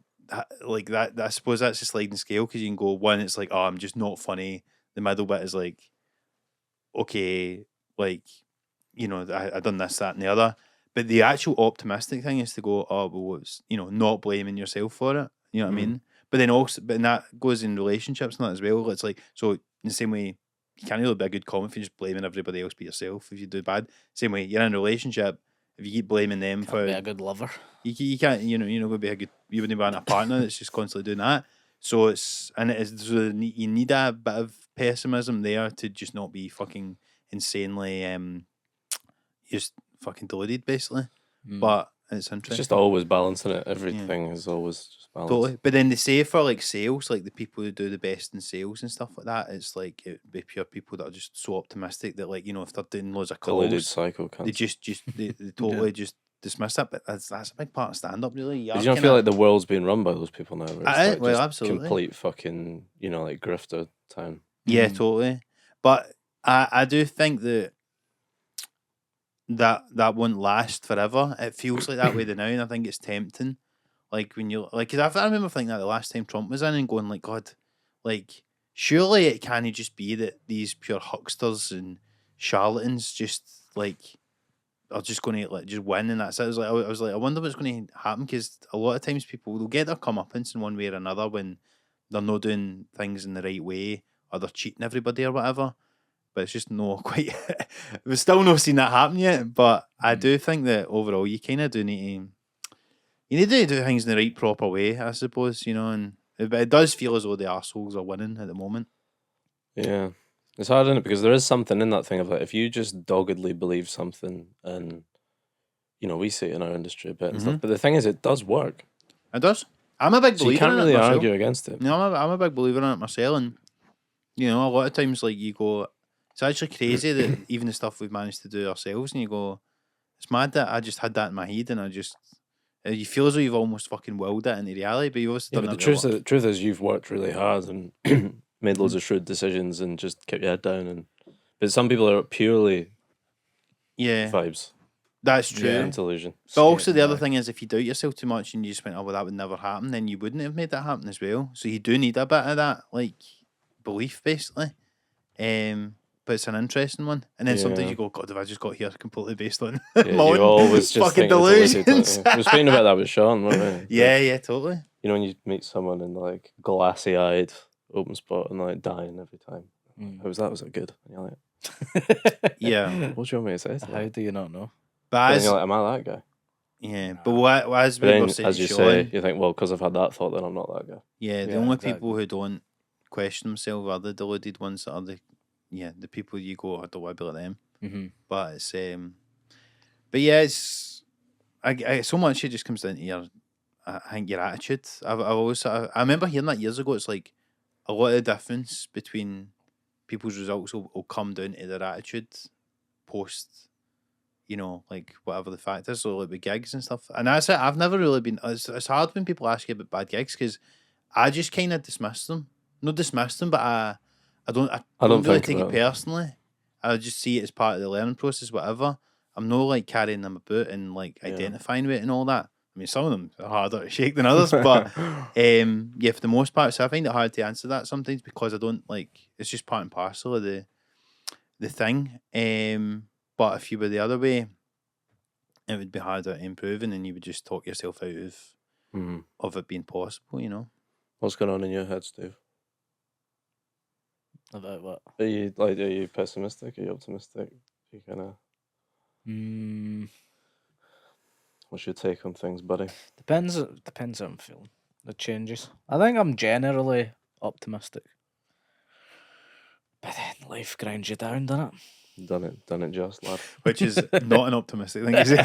Speaker 1: like that, I suppose that's a sliding scale, because you can go, one, it's like, oh, I'm just not funny. The middle bit is like, okay, like, you know, I done this, that, and the other. But the actual optimistic thing is to go, oh, well, it's, you know, not blaming yourself for it. You know what I mean? But then also, but that goes in relationships and that as well. It's like, so in the same way, you can't really be a good comic if you're just blaming everybody else but yourself if you do bad. Same way, you're in a relationship, if you keep blaming them
Speaker 2: Can't be a good lover.
Speaker 1: you can't, you're not going to be a good, you wouldn't want a partner that's just constantly doing that. So so you need a bit of pessimism there to just not be fucking insanely, just fucking deluded, basically. But it's interesting.
Speaker 3: It's just always balancing it. Everything is always just balanced.
Speaker 1: Totally. But then they say for like sales, like the people who do the best in sales and stuff like that, it's like it would be pure people that are just so optimistic that, like, you know, if they're doing loads of
Speaker 3: Deluded
Speaker 1: calls,
Speaker 3: psycho
Speaker 1: they they totally just dismiss it. But that's a big part of stand up, really.
Speaker 3: Did you not feel like the world's being run by those people now? Where it's like
Speaker 1: well,
Speaker 3: just
Speaker 1: absolutely.
Speaker 3: complete fucking, you know, like grifter town.
Speaker 1: Yeah, totally. But I do think that won't last forever. It feels like that way now, and I think it's tempting. Like when you like, because I remember thinking that the last time Trump was in and going like, God, like surely it can't just be that these pure hucksters and charlatans just like are just going to like just win, and that's it. I was like, I wonder what's going to happen, because a lot of times people will get their comeuppance in one way or another when they're not doing things in the right way, or they're cheating everybody or whatever. But it's just no quite. We've still not seen that happen yet. But I do think that overall, you kind of do need to. You need to do things in the right, proper way, I suppose, you know. And but it does feel as though the arseholes are winning at the moment.
Speaker 3: Yeah, it's hard, isn't it? Because there is something in that thing of like, if you just doggedly believe something, and you know, we see it in our industry a bit and stuff. But the thing is, it does work.
Speaker 1: It does. I'm a big
Speaker 3: So
Speaker 1: believer.
Speaker 3: you can't
Speaker 1: in
Speaker 3: really
Speaker 1: it myself.
Speaker 3: argue against it.
Speaker 1: No, I'm a big believer in it myself, and you know, a lot of times, like you go, it's actually crazy that even the stuff we've managed to do ourselves, and you go, it's mad that I just had that in my head, and you feel as though you've almost fucking willed it into reality, but you've also
Speaker 3: Yeah,
Speaker 1: done
Speaker 3: but
Speaker 1: that.
Speaker 3: the truth is, you've worked really hard and made loads of shrewd decisions and just kept your head down. But some people are purely vibes.
Speaker 1: That's true.
Speaker 3: And delusion.
Speaker 1: But also the other thing is, if you doubt yourself too much and you just went, oh, well, that would never happen, then you wouldn't have made that happen as well. So you do need a bit of that, like, belief, basically. But it's an interesting one. And then sometimes you go, God, have I just got here completely based on my
Speaker 3: you
Speaker 1: own
Speaker 3: always just
Speaker 1: fucking
Speaker 3: think deluded,
Speaker 1: delusions?
Speaker 3: We were speaking about that with Sean, weren't we?
Speaker 1: Yeah, totally.
Speaker 3: You know, when you meet someone and like glassy-eyed, open spot, and like dying every time. How was that? Was it good? And you're like,
Speaker 1: yeah.
Speaker 3: What do you want me to say?
Speaker 2: How do you not know?
Speaker 3: But then you're like, am I that guy?
Speaker 1: Yeah, but as
Speaker 3: But
Speaker 1: we
Speaker 3: then,
Speaker 1: were saying,
Speaker 3: as you
Speaker 1: Sean,
Speaker 3: say, you think, well, because I've had that thought, then I'm not that guy.
Speaker 1: Yeah, the only people who don't question themselves are the deluded ones that are the people you go, I don't want to be like them.
Speaker 2: Mm-hmm.
Speaker 1: But it's but yeah, it's I so much it just comes down to your, I think, your attitude. I remember hearing that years ago. It's like a lot of the difference between people's results will come down to their attitude post, you know, like whatever the fact is. So like with gigs and stuff, and that's it. I've never really been. It's hard when people ask you about bad gigs, because I just kind of dismiss them. Not dismiss them, but I don't really take it personally. I just see it as part of the learning process, whatever. I'm not like carrying them about and like identifying with it and all that. I mean, some of them are harder to shake than others, but yeah, for the most part, so I find it hard to answer that sometimes, because I don't like, it's just part and parcel of the thing. But if you were the other way, it would be harder to improving, and you would just talk yourself out of it being possible, you know.
Speaker 3: What's going on in your head, Steve?
Speaker 2: About what?
Speaker 3: Are you pessimistic? Are you optimistic? Are you kind of... What's your take on things, buddy?
Speaker 2: Depends how I'm feeling. It changes. I think I'm generally optimistic. But then life grinds you down, doesn't it?
Speaker 3: Done it just, lad.
Speaker 1: Which is not an optimistic thing, is it?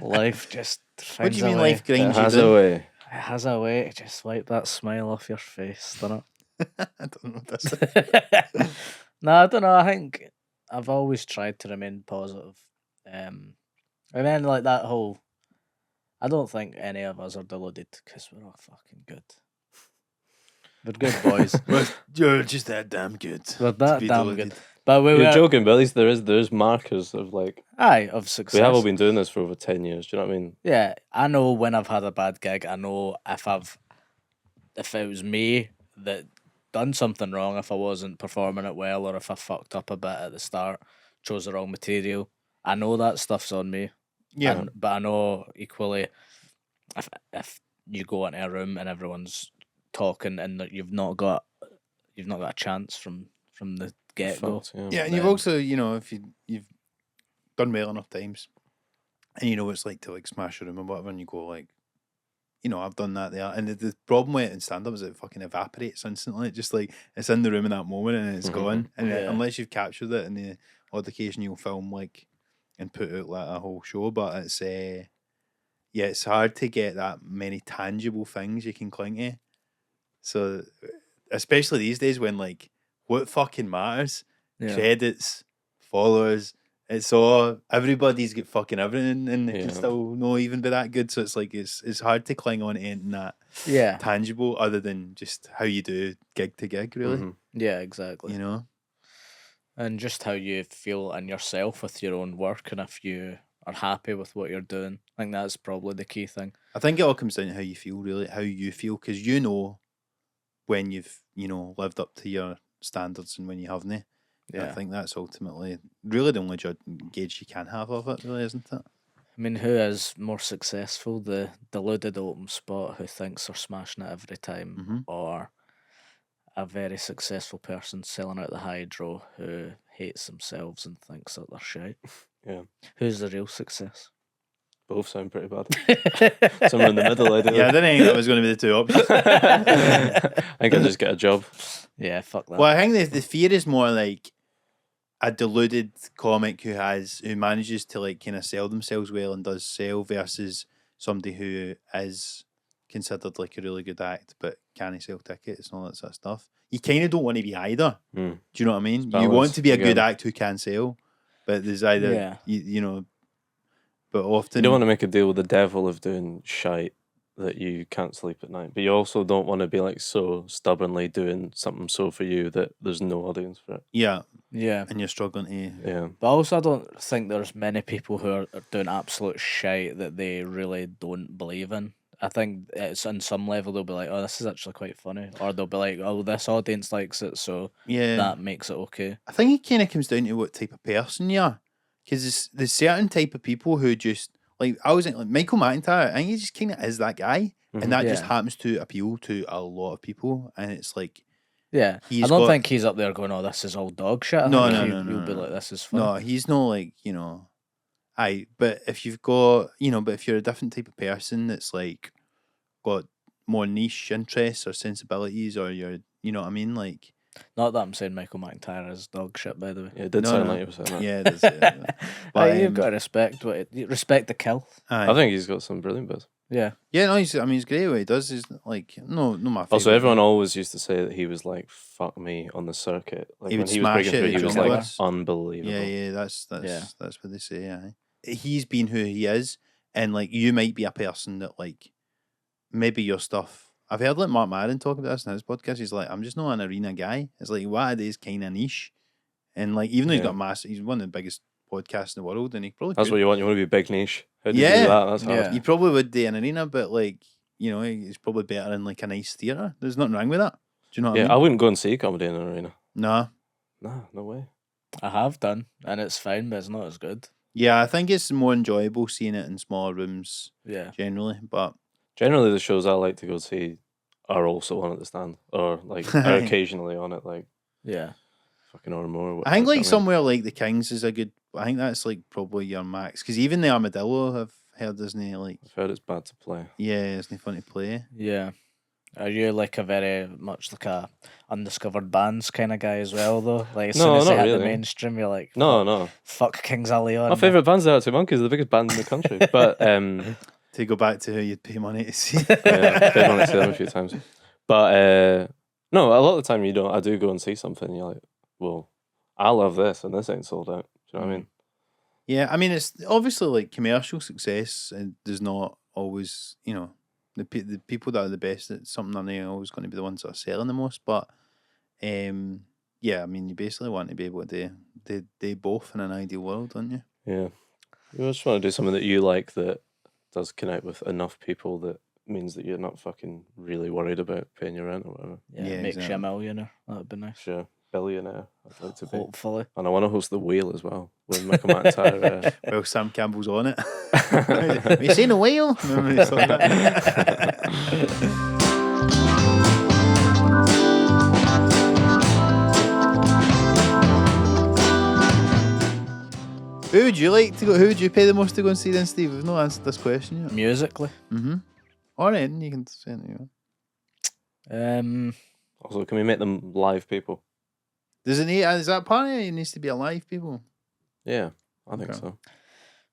Speaker 2: Life just
Speaker 1: What
Speaker 2: finds
Speaker 1: do you mean
Speaker 2: a way.
Speaker 1: life grinds
Speaker 3: It
Speaker 1: you
Speaker 3: has
Speaker 1: down?
Speaker 3: a way.
Speaker 2: It has a way to just wipe that smile off your face, doesn't it?
Speaker 1: I don't know what this is.
Speaker 2: No, I don't know. I think I've always tried to remain positive. And then like that whole, I don't think any of us are deluded because we're all fucking good. We're good boys.
Speaker 1: Well, you're just that damn good.
Speaker 2: We're
Speaker 1: to
Speaker 2: that
Speaker 1: be
Speaker 2: damn
Speaker 1: deluded.
Speaker 2: good. But we
Speaker 3: You're
Speaker 2: were
Speaker 3: joking, but at least there's markers of like
Speaker 2: of success.
Speaker 3: we have all been doing this for over 10 years. Do you know what I mean?
Speaker 2: Yeah, I know when I've had a bad gig. I know if it was me that done something wrong, if I wasn't performing it well, or if I fucked up a bit at the start, chose the wrong material. I know that stuff's on me.
Speaker 1: Yeah.
Speaker 2: But I know equally if you go into a room and everyone's talking and that you've not got a chance from the get go.
Speaker 1: Yeah, and you've also, if you've done well enough times, and you know what it's like to like smash a room or whatever, and you go like, I've done that there. And the problem with it in stand up is it fucking evaporates instantly. It just like it's in the room in that moment and it's gone. And unless you've captured it, in the odd occasion you'll film like and put out like a whole show, but it's it's hard to get that many tangible things you can cling to. So especially these days when like what fucking matters?
Speaker 2: Yeah.
Speaker 1: Credits, followers. It's all everybody's got fucking everything, and it can still not even be that good. So it's like it's hard to cling on to anything that tangible other than just how you do gig to gig, really.
Speaker 3: Mm-hmm.
Speaker 2: Yeah, exactly. And just how you feel in yourself with your own work, and if you are happy with what you're doing, I think that's probably the key thing.
Speaker 1: I think it all comes down to how you feel, really, how you feel, because when you've lived up to your standards and when you haven't. Yeah. I think that's ultimately really the only gauge you can have of it, really, isn't it?
Speaker 2: I mean, who is more successful, the deluded open spot who thinks they're smashing it every time, or a very successful person selling out the Hydro who hates themselves and thinks that they're shite?
Speaker 3: Yeah.
Speaker 2: Who's the real success?
Speaker 3: Both sound pretty bad. Somewhere in the middle, I do.
Speaker 1: Yeah, I didn't think that was going to be the two options.
Speaker 3: I think I'll just get a job.
Speaker 2: Yeah, fuck that.
Speaker 1: Well, I think the fear is more like a deluded comic who manages to like kind of sell themselves well and does sell versus somebody who is considered like a really good act but can't sell tickets and all that sort of stuff. You kind of don't want to be either. Do you know what I mean? You want to be a good act who can sell, but there's either but often
Speaker 3: you don't want to make a deal with the devil of doing shite that you can't sleep at night, but you also don't want to be like so stubbornly doing something so for you that there's no audience for it.
Speaker 2: Yeah,
Speaker 1: and you're struggling to.
Speaker 3: Yeah,
Speaker 2: but also I don't think there's many people who are doing absolute shite that they really don't believe in. I think it's on some level they'll be like, oh, this is actually quite funny, or they'll be like, oh, this audience likes it, so that makes it okay.
Speaker 1: I think it kind of comes down to what type of person you are, because there's certain type of people who just like I was like Michael McIntyre. I think he just kind of is that guy, and that just happens to appeal to a lot of people, and it's like.
Speaker 2: Yeah, I don't think he's up there going, oh, this is all dog shit.
Speaker 1: No.
Speaker 2: You'll be like, this is fun.
Speaker 1: No, he's not like, but if you've got, but if you're a different type of person that's like got more niche interests or sensibilities or you're, you know what I mean? Like,
Speaker 2: not that I'm saying Michael McIntyre is dog shit, by the way.
Speaker 3: Yeah, it did sound like you were saying that.
Speaker 1: Yeah, it is. But,
Speaker 2: you've got to respect the kill.
Speaker 3: I think he's got some brilliant bits.
Speaker 2: Yeah.
Speaker 1: Yeah, no, he's great what he does. He's like, no my favorite.
Speaker 3: Also, everyone always used to say that he was like, fuck me on the circuit. Like
Speaker 1: he
Speaker 3: when
Speaker 1: would
Speaker 3: he was breaking
Speaker 1: smash
Speaker 3: through,
Speaker 1: it,
Speaker 3: he was like unbelievable.
Speaker 1: Yeah, that's what they say, yeah. He's been who he is, and like you might be a person that like maybe your stuff. I've heard like Marc Maron talk about this in his podcast. He's like, I'm just not an arena guy. It's like what it is kind of niche. And like even though he's one of the biggest podcasts in the world, and he probably
Speaker 3: that's
Speaker 1: could.
Speaker 3: what you want. You want to be big niche. How do you do that? That's hard.
Speaker 1: You probably would do an arena, but like, he's probably better in like a nice theatre. There's nothing wrong with that. Do you know what I mean?
Speaker 3: I wouldn't go and see comedy in an arena.
Speaker 1: Nah,
Speaker 3: no way.
Speaker 2: I have done, and it's fine, but it's not as good.
Speaker 1: Yeah, I think it's more enjoyable seeing it in smaller rooms.
Speaker 2: Yeah,
Speaker 1: generally, but
Speaker 3: generally the shows I like to go see are also on at the stand, or like are occasionally on it, like
Speaker 2: fucking
Speaker 3: or more.
Speaker 1: I think like somewhere like the Kings is a good But I think that's like probably your max. Because even the Armadillo I've heard isn't it like
Speaker 3: I've heard it's bad to play.
Speaker 1: yeah, isn't it fun to play?
Speaker 2: Yeah. Are you like a very much like a undiscovered bands kind of guy as well though? Like as soon
Speaker 3: No,
Speaker 2: as they
Speaker 3: not
Speaker 2: hit the
Speaker 3: really.
Speaker 2: mainstream, you're like,
Speaker 3: No.
Speaker 2: fuck Kings of Leon.
Speaker 3: My favourite band's the Arctic Monkeys, the biggest band in the country. But
Speaker 1: To go back to who you'd pay money to see.
Speaker 3: yeah, I've been on it to them a few times. But no, a lot of the time I do go and see something and you're like, well, I love this and this ain't sold out. Do you know what I mean?
Speaker 1: Yeah, I mean it's obviously like commercial success and does not always, the people that are the best at something are always going to be the ones that are selling the most. But yeah, I mean you basically want to be able to do both in an ideal world, don't you?
Speaker 3: Yeah. You just want to do something that you like that does connect with enough people that means that you're not fucking really worried about paying your rent or whatever.
Speaker 2: Yeah, makes you a millionaire. That would be nice.
Speaker 3: Sure. Billionaire, I'd like to be.
Speaker 2: Hopefully.
Speaker 3: And I want to host The Wheel as well with Michael McIntyre.
Speaker 1: Well, Sam Campbell's on it. Have you seen a whale? Remember he said that? Who would you like to go? Who would you pay the most to go and see then, Steve? We've not answered this question yet.
Speaker 2: Musically.
Speaker 1: Or anything, you can say anything you want.
Speaker 3: Also, can we make them live people?
Speaker 1: Does it need? Is that part of it? It needs to be alive, people.
Speaker 3: Yeah, I think
Speaker 1: Okay.
Speaker 3: so.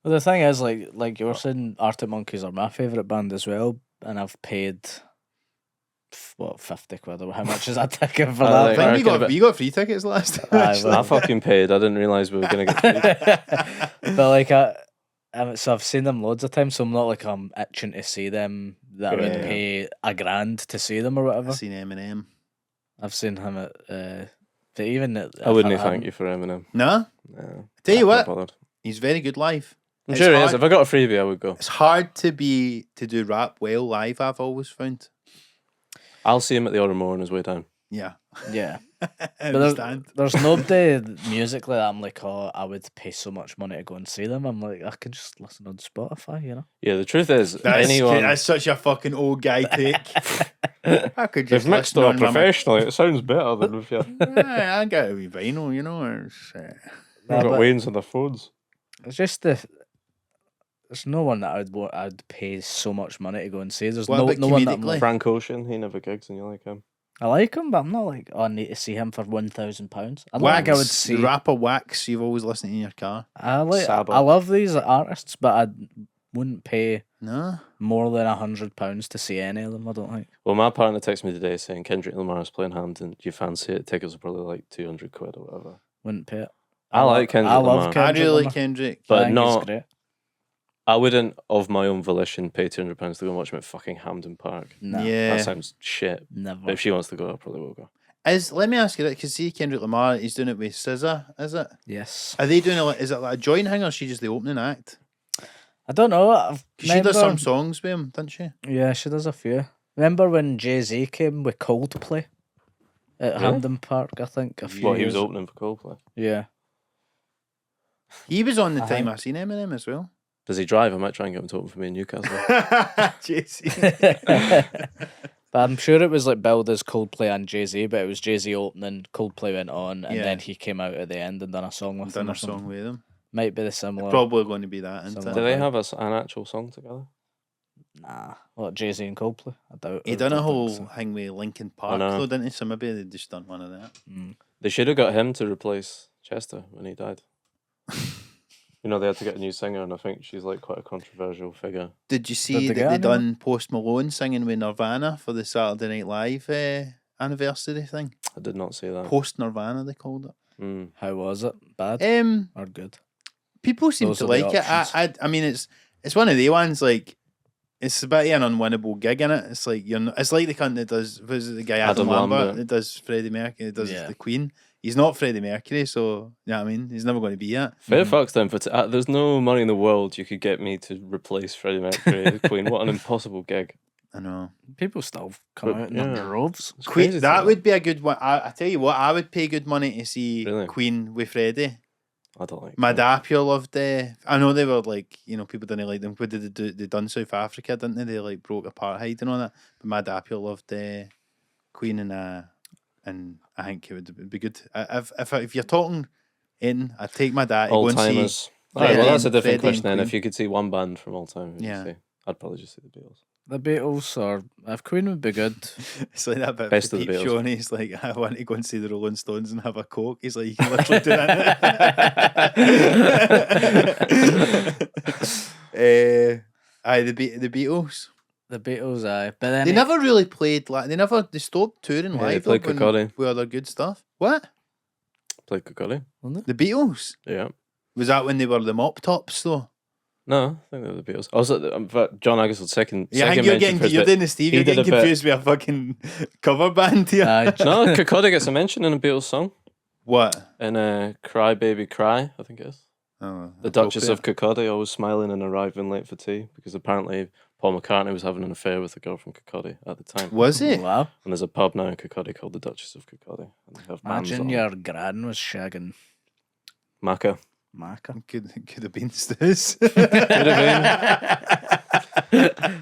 Speaker 2: Well, the thing is, like you were saying, Arctic Monkeys are my favourite band as well, and I've paid, 50 quid or how much is that ticket for
Speaker 3: I
Speaker 2: that?
Speaker 3: think
Speaker 1: I
Speaker 2: band?
Speaker 1: think you got free tickets last time.
Speaker 2: Aye,
Speaker 1: actually.
Speaker 2: well.
Speaker 3: I fucking paid. I didn't realise we were going to get free.
Speaker 2: But like, so I've seen them loads of times, so I'm not like I'm itching to see them that I would
Speaker 1: Yeah.
Speaker 2: pay $1,000 to see them or whatever.
Speaker 1: I've seen Eminem.
Speaker 2: I've seen him at, but even at,
Speaker 3: I wouldn't thank you for Eminem.
Speaker 1: No,
Speaker 3: No,
Speaker 1: tell you
Speaker 3: not
Speaker 1: what,
Speaker 3: bothered.
Speaker 1: he's very good live.
Speaker 3: I'm
Speaker 1: It's
Speaker 3: sure he is.
Speaker 1: hard-
Speaker 3: If I got a freebie, I would go.
Speaker 1: It's hard to do rap well live. I've always found.
Speaker 3: I'll see him at the Ottermore on his way down.
Speaker 1: Yeah,
Speaker 2: Yeah.
Speaker 1: I
Speaker 2: But
Speaker 1: understand.
Speaker 2: there's nobody musically that I'm like, oh, I would pay so much money to go and see them. I'm like, I can just listen on Spotify, you know?
Speaker 3: Yeah, the truth is,
Speaker 1: That's
Speaker 3: anyone...
Speaker 1: such a fucking old guy take. I could just
Speaker 3: They've mixed it
Speaker 1: listen
Speaker 3: up
Speaker 1: on my-
Speaker 3: professionally. It sounds better than if you've
Speaker 1: I got a wee vinyl, It's,
Speaker 2: Nah,
Speaker 3: got
Speaker 2: but
Speaker 3: Wayne's on their phones.
Speaker 2: it's just there's no one that I'd pay so much money to go and see. There's
Speaker 1: What
Speaker 2: no
Speaker 1: about
Speaker 2: one that I'm
Speaker 1: comedically?
Speaker 2: like,
Speaker 3: Frank Ocean, he never gigs and you like him.
Speaker 2: I like him, but I'm not like, oh, I need to see him for £1,000. I don't think I would see.
Speaker 1: the rapper Wax. You've always listened in your car.
Speaker 2: I
Speaker 3: Saba.
Speaker 2: love these artists, but I wouldn't pay
Speaker 1: No,
Speaker 2: more than £100 to see any of them. I don't think.
Speaker 3: Well, my partner texted me today saying Kendrick Lamar is playing Hampton. Do you fancy it? Tickets are probably like 200 quid or whatever.
Speaker 2: Wouldn't pay it.
Speaker 3: I like Kendrick
Speaker 2: I
Speaker 3: Lamar.
Speaker 2: love Kendrick
Speaker 1: I really
Speaker 2: Lamar.
Speaker 1: like Kendrick.
Speaker 2: I
Speaker 3: But
Speaker 2: think he's
Speaker 3: not-
Speaker 2: great.
Speaker 3: I wouldn't, of my own volition, pay £200 to go and watch him at fucking Hampden Park.
Speaker 2: No,
Speaker 1: Yeah,
Speaker 3: That sounds shit. But
Speaker 2: never.
Speaker 3: if she wants to go, I probably will go.
Speaker 1: let me ask you that because see Kendrick Lamar, he's doing it with SZA, is it?
Speaker 2: Yes.
Speaker 1: Are they doing it? Is it like a joint thing or is she just the opening act?
Speaker 2: I don't know.
Speaker 1: 'Cause she does some songs with him, doesn't she?
Speaker 2: Yeah, she does a few. Remember when Jay-Z came with Coldplay at
Speaker 3: Really?
Speaker 2: Hampden Park? I think a few.
Speaker 3: What, he was
Speaker 2: years-
Speaker 3: opening for Coldplay?
Speaker 2: Yeah.
Speaker 1: He was on the
Speaker 2: I
Speaker 1: time
Speaker 2: think-
Speaker 1: I seen Eminem as well.
Speaker 3: Does he drive? I might try and get him to open for me in Newcastle.
Speaker 1: JC.
Speaker 2: But I'm sure it was like billed as Coldplay and Jay-Z, but it was Jay-Z opening, Coldplay went on, and
Speaker 1: Yeah.
Speaker 2: then he came out at the end and done a song with
Speaker 1: Done
Speaker 2: them
Speaker 1: a
Speaker 2: or something.
Speaker 1: song with him.
Speaker 2: Might be the similar.
Speaker 1: Probably going to be that. Isn't
Speaker 2: Somewhat.
Speaker 3: Do
Speaker 1: it?
Speaker 3: they have an actual song together?
Speaker 2: Nah. What, Jay-Z and Coldplay? I doubt.
Speaker 1: He
Speaker 2: I
Speaker 1: done a
Speaker 2: don't
Speaker 1: whole
Speaker 2: think so.
Speaker 1: thing with Linkin Park,
Speaker 3: know.
Speaker 1: though, didn't he? So maybe they just done one of that.
Speaker 2: Mm.
Speaker 3: They should have got him to replace Chester when he died. You know, they had to get a new singer, and I think she's like quite a controversial figure.
Speaker 1: Did you see
Speaker 2: Did they
Speaker 1: that
Speaker 2: get
Speaker 1: they
Speaker 2: anyone?
Speaker 1: done Post Malone singing with Nirvana for the Saturday Night Live anniversary thing?
Speaker 3: I did not see that.
Speaker 1: Post Nirvana, they called it.
Speaker 3: Mm.
Speaker 2: How was it? Bad or good?
Speaker 1: People seem
Speaker 2: Those
Speaker 1: to
Speaker 2: are the
Speaker 1: like it. I mean, it's one of the ones like it's a bit of an unwinnable gig in it. It's like it's like the cunt that does. Was it the guy Adam
Speaker 3: Adam
Speaker 1: Lambert
Speaker 3: Lambert.
Speaker 1: that does Freddie Mercury? That does
Speaker 2: Yeah.
Speaker 1: the Queen. He's not Freddie Mercury, so you know what I mean. He's never going to be it.
Speaker 3: Fair fucks then, but there's no money in the world you could get me to replace Freddie Mercury as Queen. What an impossible gig.
Speaker 1: I know.
Speaker 2: People still come
Speaker 3: But,
Speaker 2: out in
Speaker 3: yeah.
Speaker 2: their droves.
Speaker 3: It's
Speaker 1: Queen.
Speaker 3: crazy to
Speaker 1: That
Speaker 3: me.
Speaker 1: would be a good one. I tell you what, I would pay good money to see
Speaker 3: Really?
Speaker 1: Queen with Freddie.
Speaker 3: I don't like
Speaker 1: My
Speaker 3: it.
Speaker 1: dad pure loved. I know they were like, people didn't like them. What did they do? They done South Africa, didn't they? They like broke apartheid and all that. But my dad pure loved Queen and I think it would be good. If you're talking in, I'd take my dad to
Speaker 3: All
Speaker 1: go and see.
Speaker 3: timers. Alright, well, that's a different
Speaker 1: Freddie and
Speaker 3: question then.
Speaker 1: Queen.
Speaker 3: If you could see one band from all time, who'd you
Speaker 1: Yeah.
Speaker 3: say? I'd probably just say the Beatles.
Speaker 2: The Beatles, or if Queen would be good.
Speaker 1: It's like that bit
Speaker 3: Best
Speaker 1: of
Speaker 3: of
Speaker 1: the
Speaker 3: the
Speaker 1: Peep
Speaker 3: Beatles.
Speaker 1: Show, and he's like, I want to go and see the Rolling Stones and have a Coke. He's like, you can literally do that. The Beatles.
Speaker 2: The Beatles, aye. But then
Speaker 1: They never really played like they stopped touring
Speaker 3: Yeah,
Speaker 1: live.
Speaker 3: they played
Speaker 1: though,
Speaker 3: Kirkcaldy.
Speaker 1: with other good stuff. What?
Speaker 3: Played Kirkcaldy.
Speaker 1: The Beatles?
Speaker 3: Yeah.
Speaker 1: Was that when they were the Mop Tops though?
Speaker 3: No, I think they were the Beatles. Also, in fact, John Aguson's second.
Speaker 1: Yeah, I
Speaker 3: second
Speaker 1: think
Speaker 3: mention for his
Speaker 1: you're
Speaker 3: bit-
Speaker 1: doing the Steve.
Speaker 3: he
Speaker 1: You're
Speaker 3: did
Speaker 1: getting
Speaker 3: a bit-
Speaker 1: confused with a fucking cover band here.
Speaker 3: No, Kirkcaldy gets a mention in a Beatles song.
Speaker 1: What?
Speaker 3: In Cry Baby Cry, I think it is.
Speaker 1: Oh,
Speaker 3: The Duchess of Kirkcaldy, always smiling and arriving late for tea, because apparently Paul McCartney was having an affair with a girl from Kirkcaldy at the time.
Speaker 1: Was it?
Speaker 2: Wow.
Speaker 3: And there's a pub now in Kirkcaldy called the Duchess of Kirkcaldy. And they have bands
Speaker 2: Imagine
Speaker 3: on.
Speaker 2: your gran was shagging
Speaker 3: Macca.
Speaker 2: Marc.
Speaker 1: Could have been Stews.
Speaker 3: Could have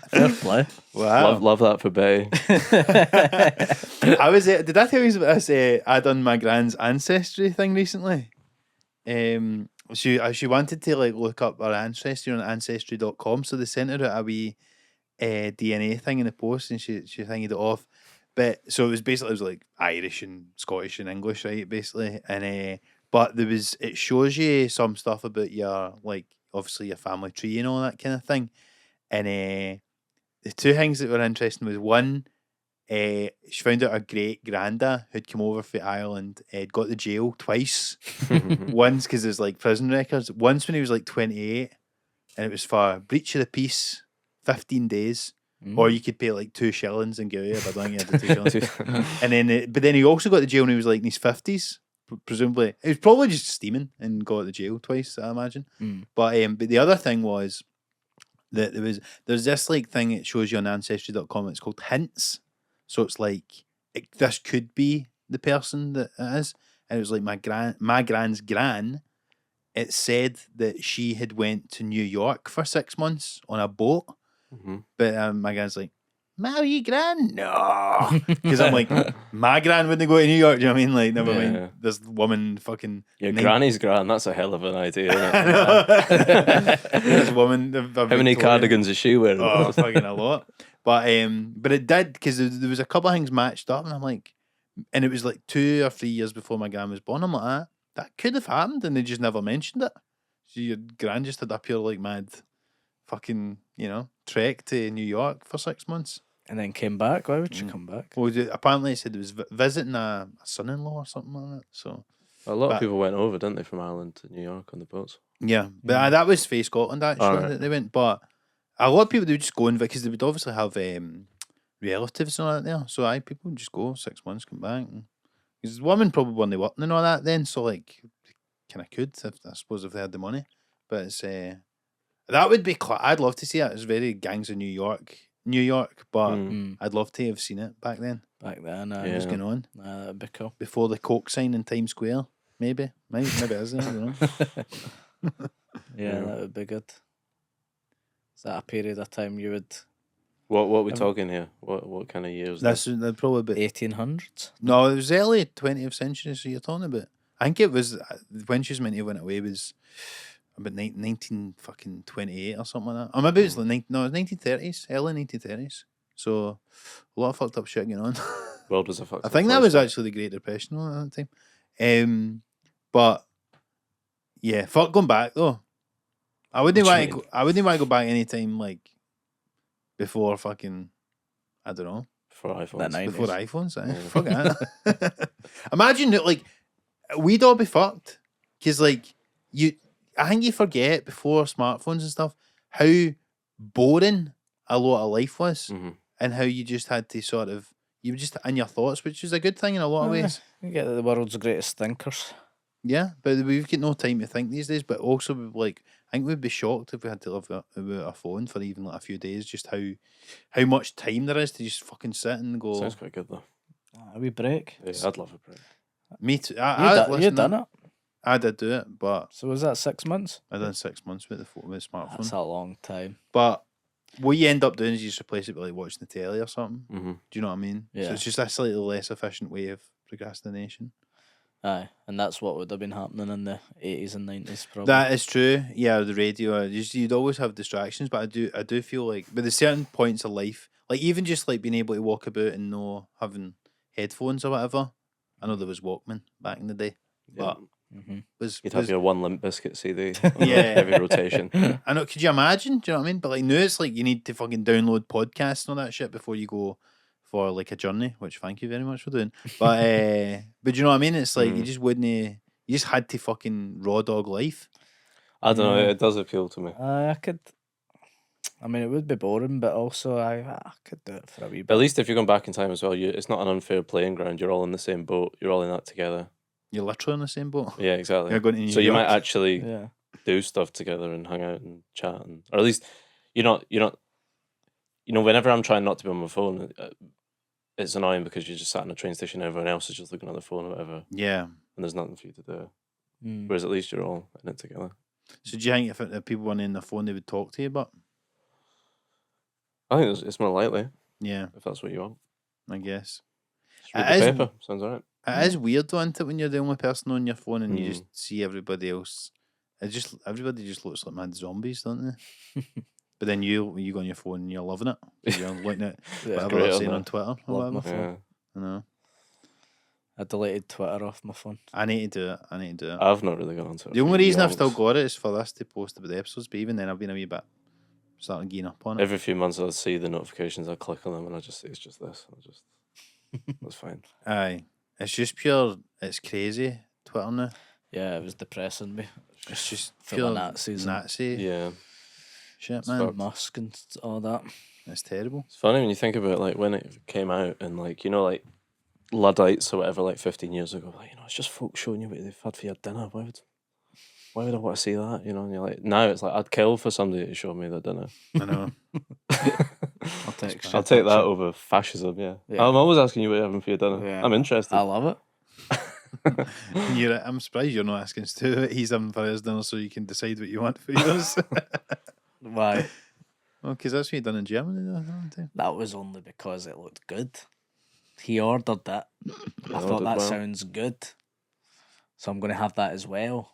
Speaker 2: Fair play.
Speaker 1: Wow.
Speaker 3: Love that for Betty.
Speaker 1: I was. Did I tell you about this? I done my grand's ancestry thing recently. She wanted to like look up her ancestry on ancestry.com, so they sent her out a wee DNA thing in the post, and she thingied it off. But so it was like Irish and Scottish and English, right? Basically, and but it shows you some stuff about your like obviously your family tree and all that kind of thing, and the two things that were interesting was one. She found out her great granda who'd come over from Ireland, got to jail twice. Once because there's like prison records. Once when he was like 28, and it was for breach of the peace, 15 days, or you could pay like 2 shillings and get out. But I don't think he had the 2 shillings. And then, but then he also got to jail when he was like in his 50s. Presumably, he was probably just steaming and got to jail twice. I imagine. But the other thing was that there's this like thing that shows you on ancestry.com. It's called hints. So it's like this could be the person that it is, and it was like my gran's gran. It said that she had went to New York for 6 months on a boat, but my gran's like, "Marry gran? No," because I'm like, my gran wouldn't go to New York. Do you know what I mean? Like, never mind. This woman fucking
Speaker 3: Your granny's gran. That's a hell of an idea. Isn't
Speaker 1: I
Speaker 3: it?
Speaker 1: know. This woman.
Speaker 3: How many cardigans is she wearing?
Speaker 1: Oh, fucking a lot. But it did because there was a couple of things matched up, and I'm like, and it was like 2 or 3 years before my gran was born. I'm like, that could have happened, and they just never mentioned it. So your gran just had a pure like mad, fucking trek to New York for 6 months,
Speaker 2: And then came back. Why would she come back?
Speaker 1: Well, apparently it said it was visiting a son-in-law or something like that. So
Speaker 3: A lot of people went over, didn't they, from Ireland to New York on the boats?
Speaker 1: yeah, but that was Faye Scotland actually
Speaker 3: Alright.
Speaker 1: that they went. But a lot of people, they would just go in because they would obviously have relatives and all that there. So people would just go 6 months, come back. Because women probably weren't working and all that then. So like, kind of could, I suppose, if they had the money. But it's that would be. I'd love to see it. It's very Gangs of New York. But I'd love to have seen it back then.
Speaker 2: Back then,
Speaker 1: What's going on
Speaker 2: that'd be cool.
Speaker 1: before the Coke sign in Times Square? Maybe it isn't. I don't know.
Speaker 2: Yeah, that would be good. Is that a period of time you would?
Speaker 3: What are we talking here? What kind of years?
Speaker 1: That's probably about
Speaker 2: 1800s?
Speaker 1: No, it was early 20th century. So you're talking about. I think it was when she was meant to went away was about 1928 or something like that. Or maybe it was it was 1930s, early 1930s. So a lot of fucked up shit going on.
Speaker 3: World was a fucked
Speaker 1: I
Speaker 3: up
Speaker 1: think that
Speaker 3: place.
Speaker 1: was actually the Great Depression at that time. But yeah, fuck going back though. I wouldn't want to go back anytime like before fucking I don't know.
Speaker 3: For iPhones.
Speaker 2: That night.
Speaker 1: Before
Speaker 2: 90s.
Speaker 1: iPhones, fuck that. Imagine that, like, we'd all be fucked. Because, like, I think you forget before smartphones and stuff how boring a lot of life was and how you just had to you were just in your thoughts, which is a good thing in a lot of ways.
Speaker 2: You get the world's greatest thinkers.
Speaker 1: Yeah, but we've got no time to think these days, but also, like, I think we'd be shocked if we had to live without a phone for even like a few days, just how much time there is to just fucking sit and go.
Speaker 3: Sounds quite good though.
Speaker 2: A wee break.
Speaker 3: Yeah, I'd love a break.
Speaker 1: Me too.
Speaker 2: You done it.
Speaker 1: I did do it, but
Speaker 2: So was that 6 months?
Speaker 1: I done 6 months with the smartphone.
Speaker 2: That's a long time.
Speaker 1: But what you end up doing is you just replace it with like watching the telly or something.
Speaker 3: Mm-hmm.
Speaker 1: Do you know what I mean? So
Speaker 2: Yeah.
Speaker 1: it's just a slightly less efficient way of procrastination.
Speaker 2: Aye, and that's what would have been happening in the 80s and 90s, probably.
Speaker 1: That is true. Yeah, the radio. You'd always have distractions, but I do feel like, but there's certain points of life, like even just like being able to walk about and no having headphones or whatever. I know there was Walkman back in the day, but
Speaker 3: You'd have your one Limp Bizkit CD.
Speaker 1: Yeah.
Speaker 3: Heavy rotation.
Speaker 1: I know. Could you imagine? Do you know what I mean? But like now, it's like you need to fucking download podcasts and all that shit before you go for like a journey. Which thank you very much for doing. But but you know what I mean? It's like you just wouldn't. You just had to fucking raw dog life.
Speaker 3: I don't know. It does appeal to me.
Speaker 2: I could. I mean, it would be boring, but also I could do it for a wee
Speaker 3: But
Speaker 2: bit.
Speaker 3: at least if you're going back in time as well, it's not an unfair playing ground. You're all in the same boat. You're all in that together.
Speaker 1: You're literally in the same boat.
Speaker 3: Yeah, exactly.
Speaker 1: You're going to New
Speaker 3: So you
Speaker 1: York.
Speaker 3: might actually
Speaker 2: Yeah.
Speaker 3: do stuff together and hang out and chat, or at least you're not. Whenever I'm trying not to be on my phone, it's annoying because you're just sat in a train station and everyone else is just looking at their phone or whatever,
Speaker 1: Yeah.
Speaker 3: and there's nothing for you to do.
Speaker 2: Mm.
Speaker 3: Whereas at least you're all in it together.
Speaker 1: So do you think if people weren't in their phone, they would talk to you? But
Speaker 3: I think it's more likely
Speaker 1: yeah,
Speaker 3: if that's what you want.
Speaker 1: I guess.
Speaker 3: Just read
Speaker 1: It
Speaker 3: the
Speaker 1: is-
Speaker 3: paper. Sounds alright.
Speaker 1: It is weird, though, isn't it, when you're the only person on your phone and you
Speaker 3: Mm.
Speaker 1: just see everybody else. Everybody just looks like mad zombies, don't they? But then you go on your phone and you're loving it. You're looking at whatever
Speaker 3: great,
Speaker 1: they're
Speaker 3: isn't
Speaker 1: saying
Speaker 3: it?
Speaker 1: on Twitter or
Speaker 2: Love my
Speaker 1: whatever.
Speaker 2: phone.
Speaker 3: Yeah.
Speaker 1: I know.
Speaker 2: I deleted Twitter off my phone.
Speaker 1: I need to do it.
Speaker 3: I've not really gone on to it.
Speaker 1: The only reason I've still
Speaker 3: Yonks.
Speaker 1: got it is for this to post about the episodes, but even then I've been a wee bit starting geeing up on it.
Speaker 3: Every few months I'll see the notifications, I click on them and it's just this. That's fine.
Speaker 1: Aye. It's just pure, it's crazy, Twitter now.
Speaker 2: Yeah, it was depressing me.
Speaker 1: It's just
Speaker 2: Full
Speaker 1: pure
Speaker 2: of Nazis and
Speaker 1: Nazi
Speaker 3: Yeah.
Speaker 1: shit,
Speaker 3: It's
Speaker 1: man.
Speaker 3: fucked.
Speaker 2: Musk and all that.
Speaker 1: It's terrible.
Speaker 3: It's funny when you think about like when it came out and like, like Luddites or whatever, like 15 years ago, like, it's just folks showing you what they've had for your dinner. Why would I want to see that? And you're like, now it's like, I'd kill for somebody to show me their dinner.
Speaker 1: I know.
Speaker 2: I'll take
Speaker 3: I'll take that over fascism, yeah.
Speaker 2: Yeah.
Speaker 3: I'm always asking you what you're having for your dinner.
Speaker 2: Yeah.
Speaker 3: I'm interested.
Speaker 2: I love it.
Speaker 1: I'm surprised you're not asking Stu what he's having for his dinner so you can decide what you want for yours.
Speaker 2: Why?
Speaker 1: Well, because that's what you done in Germany, though, haven't you?
Speaker 2: That was only because it looked good. He ordered that. I thought
Speaker 3: ordered
Speaker 2: that
Speaker 3: well.
Speaker 2: sounds good. So I'm going to have that as well.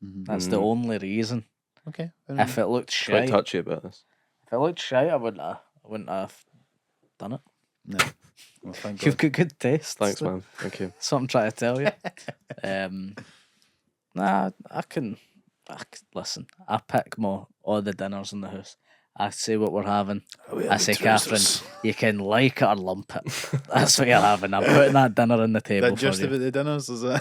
Speaker 1: Mhm.
Speaker 2: That's the only reason.
Speaker 1: Okay. fair
Speaker 2: If it looked
Speaker 3: Quite
Speaker 2: shy,
Speaker 3: touchy about this.
Speaker 2: if it looked shy, I wouldn't have done it.
Speaker 1: No. Well, thank
Speaker 2: You've
Speaker 1: God.
Speaker 2: got good taste.
Speaker 3: Thanks, man. Thank you.
Speaker 2: That's what I'm trying to tell you. Nah, listen. I pick all the dinners in the house. I say what we're having. I say, Catherine, you can like it or lump it. That's what you're having. I'm putting that dinner on the table
Speaker 1: That just
Speaker 2: for you.
Speaker 1: about the dinners, is it?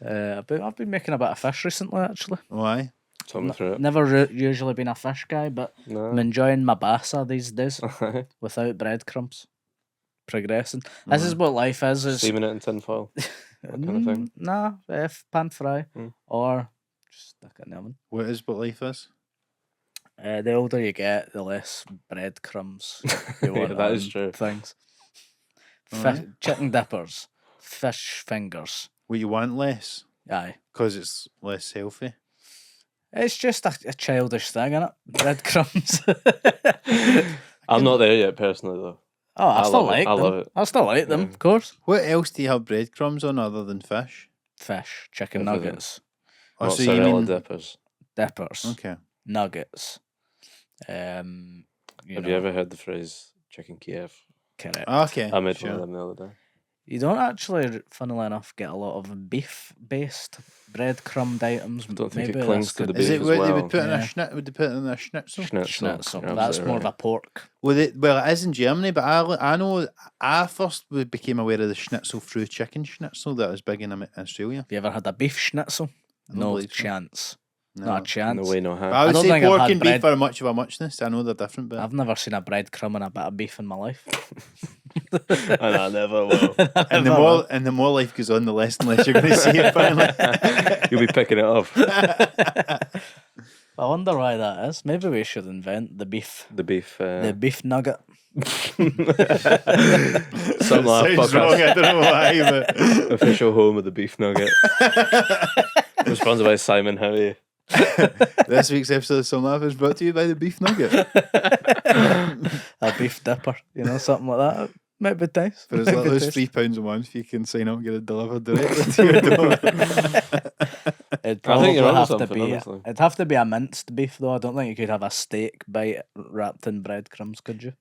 Speaker 2: I've been making a bit of fish recently, actually.
Speaker 1: Why?
Speaker 3: Talk me through it.
Speaker 2: Never usually been a fish guy, but I'm
Speaker 3: No.
Speaker 2: enjoying my bassa these days without breadcrumbs. Progressing. This is what life is.
Speaker 3: Steaming it in tinfoil. That kind of thing.
Speaker 2: Nah, pan fry
Speaker 3: Mm.
Speaker 2: or just stick it in the oven.
Speaker 1: What is what life is?
Speaker 2: The older you get, the less breadcrumbs you
Speaker 3: Yeah,
Speaker 2: want.
Speaker 3: that is
Speaker 2: on
Speaker 3: true.
Speaker 2: Things.
Speaker 1: Alright.
Speaker 2: Chicken dippers, fish fingers.
Speaker 1: What you want less?
Speaker 2: Aye.
Speaker 1: Because it's less healthy.
Speaker 2: It's just a childish thing, innit? Breadcrumbs.
Speaker 3: I'm not there yet, personally, though.
Speaker 2: Oh, I still
Speaker 3: love it.
Speaker 2: like
Speaker 3: I
Speaker 2: them.
Speaker 3: love it.
Speaker 2: I still like them,
Speaker 3: Yeah.
Speaker 2: of course.
Speaker 1: What else do you have breadcrumbs on other than fish?
Speaker 2: Fish, chicken
Speaker 3: Everything.
Speaker 2: nuggets,
Speaker 1: Oh,
Speaker 3: Not
Speaker 1: so you
Speaker 3: mozzarella
Speaker 1: mean...
Speaker 3: dippers.
Speaker 2: dippers,
Speaker 1: Okay.
Speaker 2: nuggets. You
Speaker 3: Have
Speaker 2: know,
Speaker 3: you ever heard the phrase chicken Kiev?
Speaker 2: correct.
Speaker 1: Okay.
Speaker 3: I made
Speaker 1: sure.
Speaker 3: one of them the other day.
Speaker 2: You don't actually, funnily enough, get a lot of beef-based breadcrumbed items.
Speaker 3: I don't think
Speaker 2: Maybe
Speaker 3: it clings
Speaker 2: that's
Speaker 3: to the
Speaker 2: good.
Speaker 3: beef
Speaker 1: Is it
Speaker 3: as
Speaker 1: what they
Speaker 3: well.
Speaker 1: would put in
Speaker 2: Yeah.
Speaker 1: a schnitzel? Would they put it in a schnitzel?
Speaker 2: Schnitzel.
Speaker 3: You're
Speaker 2: That's
Speaker 3: absolutely
Speaker 2: more of a
Speaker 3: right.
Speaker 2: pork.
Speaker 1: Well, it is in Germany, but I know I first became aware of the schnitzel through chicken schnitzel that was big in Australia.
Speaker 2: Have you ever had a beef schnitzel?
Speaker 1: I don't
Speaker 2: No
Speaker 1: believe so.
Speaker 2: chance.
Speaker 1: No.
Speaker 2: Not a chance.
Speaker 3: No way, no
Speaker 1: But
Speaker 3: how.
Speaker 1: I would
Speaker 2: don't
Speaker 1: say
Speaker 2: think I've
Speaker 1: pork
Speaker 2: had
Speaker 1: and beef
Speaker 2: bread-
Speaker 1: are much of a muchness. I know they're different, but
Speaker 2: I've never seen a breadcrumb and a bit of beef in my life.
Speaker 3: And I never will.
Speaker 1: and the more life goes on, the less and less you're going to see it. Apparently,
Speaker 3: You'll be picking it up.
Speaker 2: I wonder why that is. Maybe we should invent the beef.
Speaker 3: The beef.
Speaker 2: The beef nugget.
Speaker 3: Something like
Speaker 1: sounds wrong. I don't know why, but
Speaker 3: official home of the beef nugget. Sponsored by Simon Howie.
Speaker 1: this week's episode of Some Laugh is brought to you by the beef nugget.
Speaker 2: A beef dipper. You know, something like that. Might be nice.
Speaker 1: For as
Speaker 2: Might
Speaker 1: little
Speaker 2: be
Speaker 1: as
Speaker 2: nice.
Speaker 1: £3 a month, you can sign up and get it delivered directly to your door.
Speaker 2: It'd
Speaker 3: I think you're
Speaker 2: probably
Speaker 3: onto
Speaker 2: have to
Speaker 3: something,
Speaker 2: be.
Speaker 3: honestly.
Speaker 2: It'd have to be a minced beef, though. I don't think you could have a steak bite wrapped in breadcrumbs, could you?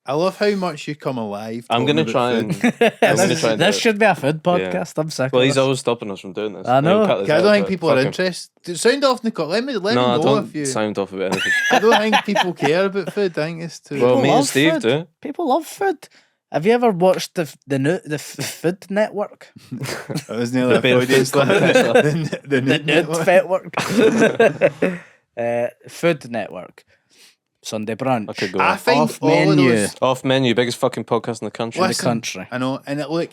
Speaker 1: I love how much you come alive.
Speaker 3: I'm
Speaker 1: talking
Speaker 3: gonna
Speaker 1: about
Speaker 3: try
Speaker 1: food.
Speaker 3: and. I'm gonna try and do
Speaker 2: This
Speaker 3: it.
Speaker 2: should be a food
Speaker 3: Yeah.
Speaker 2: podcast. I'm sick.
Speaker 3: Well,
Speaker 2: of
Speaker 3: he's
Speaker 2: this.
Speaker 3: always stopping us from doing this.
Speaker 2: I know.
Speaker 3: We'll cut this
Speaker 1: I don't
Speaker 3: out,
Speaker 1: think
Speaker 3: but
Speaker 1: people are
Speaker 3: fuck him.
Speaker 1: interested. Sound off, Nicole. Let me
Speaker 3: No,
Speaker 1: them
Speaker 3: I
Speaker 1: know
Speaker 3: don't
Speaker 1: if you.
Speaker 3: sound off about anything.
Speaker 1: I don't think people care about food. I think it's too.
Speaker 3: Well,
Speaker 2: People
Speaker 3: me and
Speaker 2: love
Speaker 3: Steve
Speaker 2: food.
Speaker 3: do.
Speaker 2: People love food. Have you ever watched the Food Network?
Speaker 1: That was nearly a
Speaker 3: Bear
Speaker 1: Freudian
Speaker 3: food
Speaker 1: slip.
Speaker 3: contest.
Speaker 1: The
Speaker 2: The
Speaker 1: nude
Speaker 2: Nude Network. Food Network. Sunday brunch.
Speaker 3: I could go.
Speaker 1: I think
Speaker 2: Off
Speaker 1: all of
Speaker 2: menu.
Speaker 1: those.
Speaker 3: Off menu, biggest fucking podcast in the country.
Speaker 2: In the
Speaker 1: Listen,
Speaker 2: country.
Speaker 1: I know, and it look.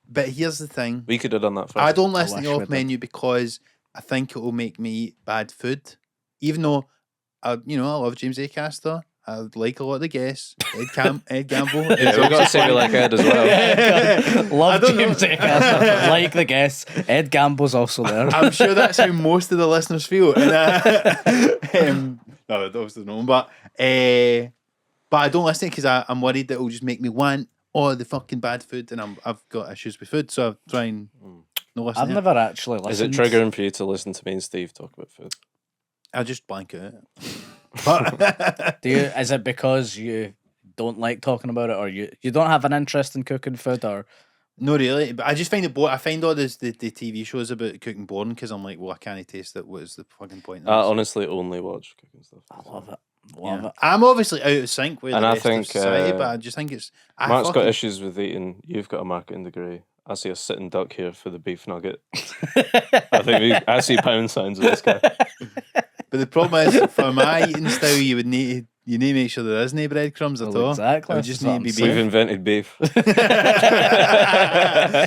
Speaker 1: But here's the thing.
Speaker 3: We could have done that first.
Speaker 1: I don't listen
Speaker 2: wish
Speaker 1: to
Speaker 2: we
Speaker 1: off
Speaker 2: did.
Speaker 1: menu because I think it will make me eat bad food. Even though, I love James Acaster. I like a lot of the guests. Ed Gamble.
Speaker 3: Yeah, we've got to say we like Ed as well.
Speaker 1: I
Speaker 2: Love
Speaker 1: don't know.
Speaker 2: James Acaster. Like the guests. Ed Gamble's also there.
Speaker 1: I'm sure that's how most of the listeners feel. And, no, that was the norm. But I don't listen because I'm worried that it'll just make me want all the fucking bad food, and I've got issues with food, so I try and not listen.
Speaker 2: I've
Speaker 1: to it.
Speaker 2: never actually listened.
Speaker 3: Is it triggering for you to listen to me and Steve talk about food?
Speaker 1: I'll just blank it out. But
Speaker 2: Is it because you don't like talking about it, or you don't have an interest in cooking food, or
Speaker 1: no, really. But I just find it boring. I find all the TV shows about cooking boring because I'm like, well, I can't taste it. What is the fucking point?
Speaker 3: I honestly only watch cooking stuff.
Speaker 2: I love it. Love it.
Speaker 1: I'm obviously out of sync with
Speaker 3: And
Speaker 1: the
Speaker 3: I
Speaker 1: rest
Speaker 3: think,
Speaker 1: of society, but I just think it's.
Speaker 3: Mark's got issues with eating. You've got a marketing degree. I see a sitting duck here for the beef nugget. I see pound signs with this guy.
Speaker 1: But the problem is, for my eating style, you need to make sure there isn't any breadcrumbs at
Speaker 2: Well,
Speaker 1: all.
Speaker 2: exactly.
Speaker 1: It would just
Speaker 2: That's
Speaker 1: need to
Speaker 2: what
Speaker 1: be
Speaker 3: We've
Speaker 1: beef.
Speaker 3: invented beef.
Speaker 1: But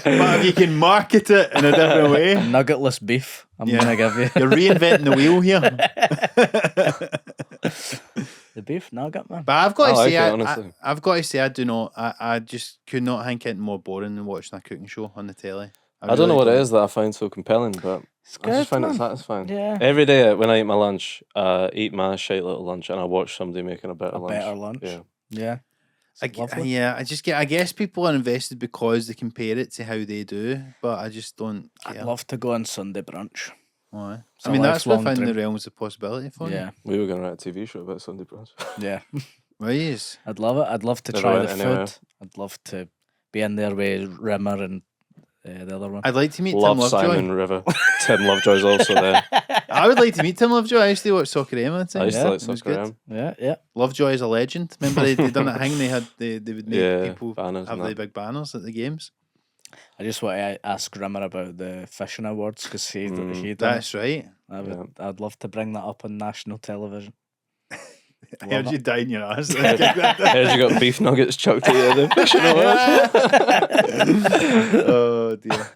Speaker 1: if you can market it in a different way,
Speaker 2: Nuggetless beef. I'm
Speaker 1: Yeah.
Speaker 2: gonna give you
Speaker 1: you're reinventing the wheel here.
Speaker 2: the beef nugget, man.
Speaker 1: But I've got
Speaker 3: I
Speaker 1: to
Speaker 3: like
Speaker 1: say,
Speaker 3: it, honestly.
Speaker 1: I've got to say, I do not. I just could not think it more boring than watching a cooking show on the telly.
Speaker 3: I don't know what it is that I find so compelling, but
Speaker 2: It's
Speaker 3: I just
Speaker 2: good,
Speaker 3: find it
Speaker 2: man.
Speaker 3: satisfying.
Speaker 2: Yeah.
Speaker 3: Every day when I eat my lunch, eat my shite little lunch, and I watch somebody making a better
Speaker 2: A
Speaker 3: lunch.
Speaker 2: better lunch.
Speaker 3: Yeah.
Speaker 2: Yeah. It's lovely.
Speaker 1: I guess people are invested because they compare it to how they do, but I just don't care.
Speaker 2: I'd love to go on Sunday brunch.
Speaker 1: Why?
Speaker 2: It's
Speaker 1: I
Speaker 2: a
Speaker 1: mean, that's
Speaker 2: lifelong
Speaker 1: within the
Speaker 2: dream.
Speaker 1: realms of possibility for
Speaker 2: Yeah.
Speaker 3: We were going to write a TV show about Sunday brunch.
Speaker 2: Yeah.
Speaker 1: you. Right.
Speaker 2: I'd love it. I'd love to
Speaker 3: Never
Speaker 2: try
Speaker 3: went
Speaker 2: the
Speaker 3: anywhere.
Speaker 2: food. I'd love to be in there with Rimmer and the other one.
Speaker 1: I'd like to meet
Speaker 3: Love
Speaker 1: Tim Lovejoy.
Speaker 3: Simon River. Tim Lovejoy's also there.
Speaker 1: I would like to meet Tim Lovejoy. I used to watch Soccer Aim.
Speaker 3: I used to like
Speaker 1: It was
Speaker 3: Soccer
Speaker 1: good.
Speaker 3: Am.
Speaker 2: Yeah, yeah.
Speaker 1: Lovejoy is a legend. Remember they done that thing? They would make
Speaker 3: Yeah,
Speaker 1: people
Speaker 3: banners
Speaker 1: have
Speaker 3: and
Speaker 1: the
Speaker 3: that.
Speaker 1: big banners at the games.
Speaker 2: I just want to ask Rimmer about the fishing awards because he done
Speaker 1: That's right.
Speaker 2: I'd love to bring that up on national television.
Speaker 1: I heard you die in your ass.
Speaker 3: Here's you got beef nuggets chucked at you. The fishing awards.
Speaker 1: Oh dear,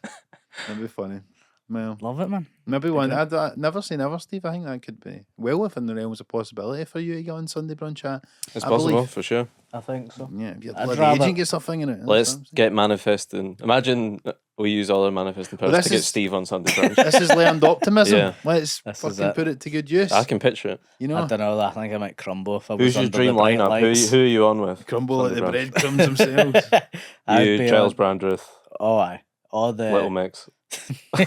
Speaker 1: that'd be funny. Well,
Speaker 2: Love it, man.
Speaker 1: maybe one. I'd never say never, Steve. I think that could be well within the realms of possibility for you to get on Sunday brunch chat.
Speaker 3: It's
Speaker 1: I
Speaker 3: possible,
Speaker 1: believe.
Speaker 3: for sure.
Speaker 2: I think so.
Speaker 1: Yeah, if your
Speaker 2: I'd
Speaker 1: bloody
Speaker 2: rather-
Speaker 1: agent gets a thing in it.
Speaker 3: Let's get manifesting. Imagine we use all our manifesting powers
Speaker 1: this
Speaker 3: to get
Speaker 1: is-
Speaker 3: Steve on Sunday brunch.
Speaker 1: This is learned optimism.
Speaker 3: Yeah.
Speaker 1: Let's
Speaker 2: This is
Speaker 1: fucking
Speaker 2: it.
Speaker 1: put it to good use.
Speaker 3: I can picture it.
Speaker 1: You
Speaker 2: I
Speaker 1: know,
Speaker 2: don't know. I think I might crumble if I was
Speaker 3: Who's your
Speaker 2: under
Speaker 3: dream
Speaker 2: the bright
Speaker 3: lineup?
Speaker 2: lights.
Speaker 3: Who are you on with?
Speaker 1: crumble like the
Speaker 3: Sunday brunch.
Speaker 1: breadcrumbs themselves.
Speaker 2: I'd
Speaker 3: You,
Speaker 2: be
Speaker 3: Giles
Speaker 2: on-
Speaker 3: Brandreth,
Speaker 2: Oh, aye. All the
Speaker 3: Little Mix.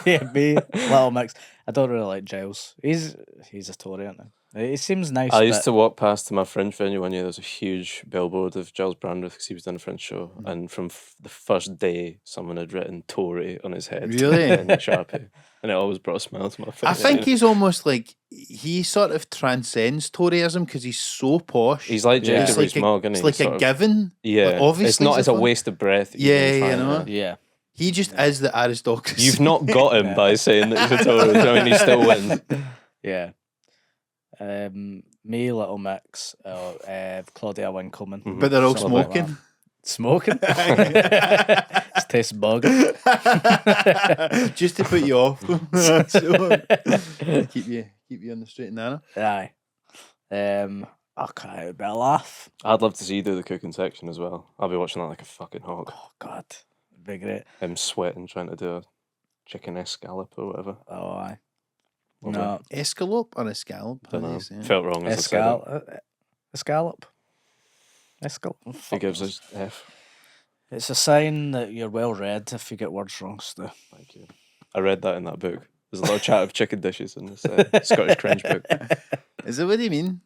Speaker 2: yeah, me, Little Mix. I don't really like Giles. He's a Tory, isn't he? He seems nice.
Speaker 3: I used
Speaker 2: but
Speaker 3: to walk past to my Fringe venue one year. There was a huge billboard of Giles Brandreth because he was doing a Fringe show. And from the first day, someone had written Tory on his head.
Speaker 1: Really?
Speaker 3: In Sharpie. And it always brought a smile to my face.
Speaker 1: I think he's almost like he sort of transcends Toryism because he's so posh.
Speaker 3: He's like
Speaker 2: Yeah.
Speaker 3: James
Speaker 1: It's like
Speaker 3: Smog, isn't
Speaker 1: it's
Speaker 3: he?
Speaker 1: like
Speaker 3: Sort
Speaker 1: a
Speaker 3: of-
Speaker 1: given.
Speaker 3: Yeah.
Speaker 1: Like, obviously
Speaker 3: it's not
Speaker 1: it's
Speaker 3: as a
Speaker 1: fun.
Speaker 3: waste of breath.
Speaker 1: Yeah,
Speaker 3: even
Speaker 1: you
Speaker 3: trying
Speaker 1: know.
Speaker 3: to-
Speaker 2: yeah.
Speaker 1: He just is the aristocracy.
Speaker 3: You've not got him by saying that he's a Tory. I mean, he still wins.
Speaker 2: Yeah. Me, Little Mix, Claudia Winkleman.
Speaker 1: but they're all
Speaker 2: Something like
Speaker 1: smoking.
Speaker 2: Smoking? It tastes bug.
Speaker 1: Just to put you off. So, keep you on the straight and narrow.
Speaker 2: Aye. Okay, it'd be a laugh.
Speaker 3: I'd love to see you do the cooking section as well. I'll be watching that like a fucking hog.
Speaker 2: Oh, God. It'd be great.
Speaker 3: Him sweating trying to do a chicken escallop or whatever.
Speaker 2: Oh, aye.
Speaker 3: Lovely.
Speaker 2: No.
Speaker 1: Escalope or a scallop? How do
Speaker 3: Dunno.
Speaker 1: you say it?
Speaker 3: Felt wrong as I said it.
Speaker 2: Escallop. Escallop.
Speaker 3: He gives us F.
Speaker 2: It's a sign that you're well read if you get words wrong, Stu.
Speaker 3: Thank you. I read that in that book. There's a lot of chat of chicken dishes in this Scottish Cringe book.
Speaker 1: Is it what do you mean?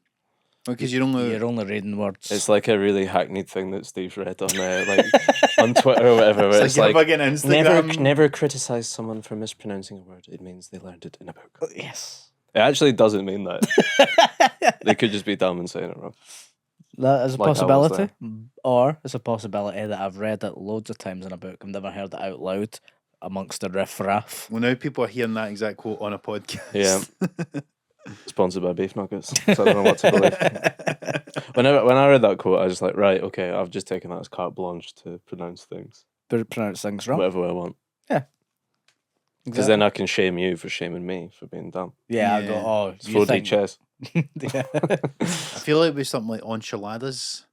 Speaker 1: Because you're only
Speaker 2: You're only reading words.
Speaker 3: It's like a really hackneyed thing that Steve's read on like on Twitter or whatever. Where
Speaker 1: it's like fucking Instagram.
Speaker 3: never criticize someone for mispronouncing a word. It means they learned it in a book.
Speaker 2: Yes.
Speaker 3: It actually doesn't mean that. They could just be dumb and saying it wrong.
Speaker 2: That is a
Speaker 3: Like I was
Speaker 2: possibility. Or it's a possibility that I've read it loads of times in a book. I've never heard it out loud amongst the riff-raff.
Speaker 1: Well, now people are hearing that exact quote on a podcast.
Speaker 3: Yeah. Sponsored by beef nuggets. So I don't know what to believe. When I read that quote, I was just like, right, okay, I've just taken that as carte blanche to pronounce things
Speaker 2: Pronounce things wrong.
Speaker 3: whatever way I want.
Speaker 2: Yeah.
Speaker 3: Because then I can shame you for shaming me for being dumb.
Speaker 2: Yeah, I
Speaker 1: Yeah.
Speaker 2: go, oh,
Speaker 3: It's
Speaker 2: you
Speaker 3: 4D
Speaker 2: think...
Speaker 3: chess.
Speaker 2: Yeah.
Speaker 1: I feel like it was something like enchiladas,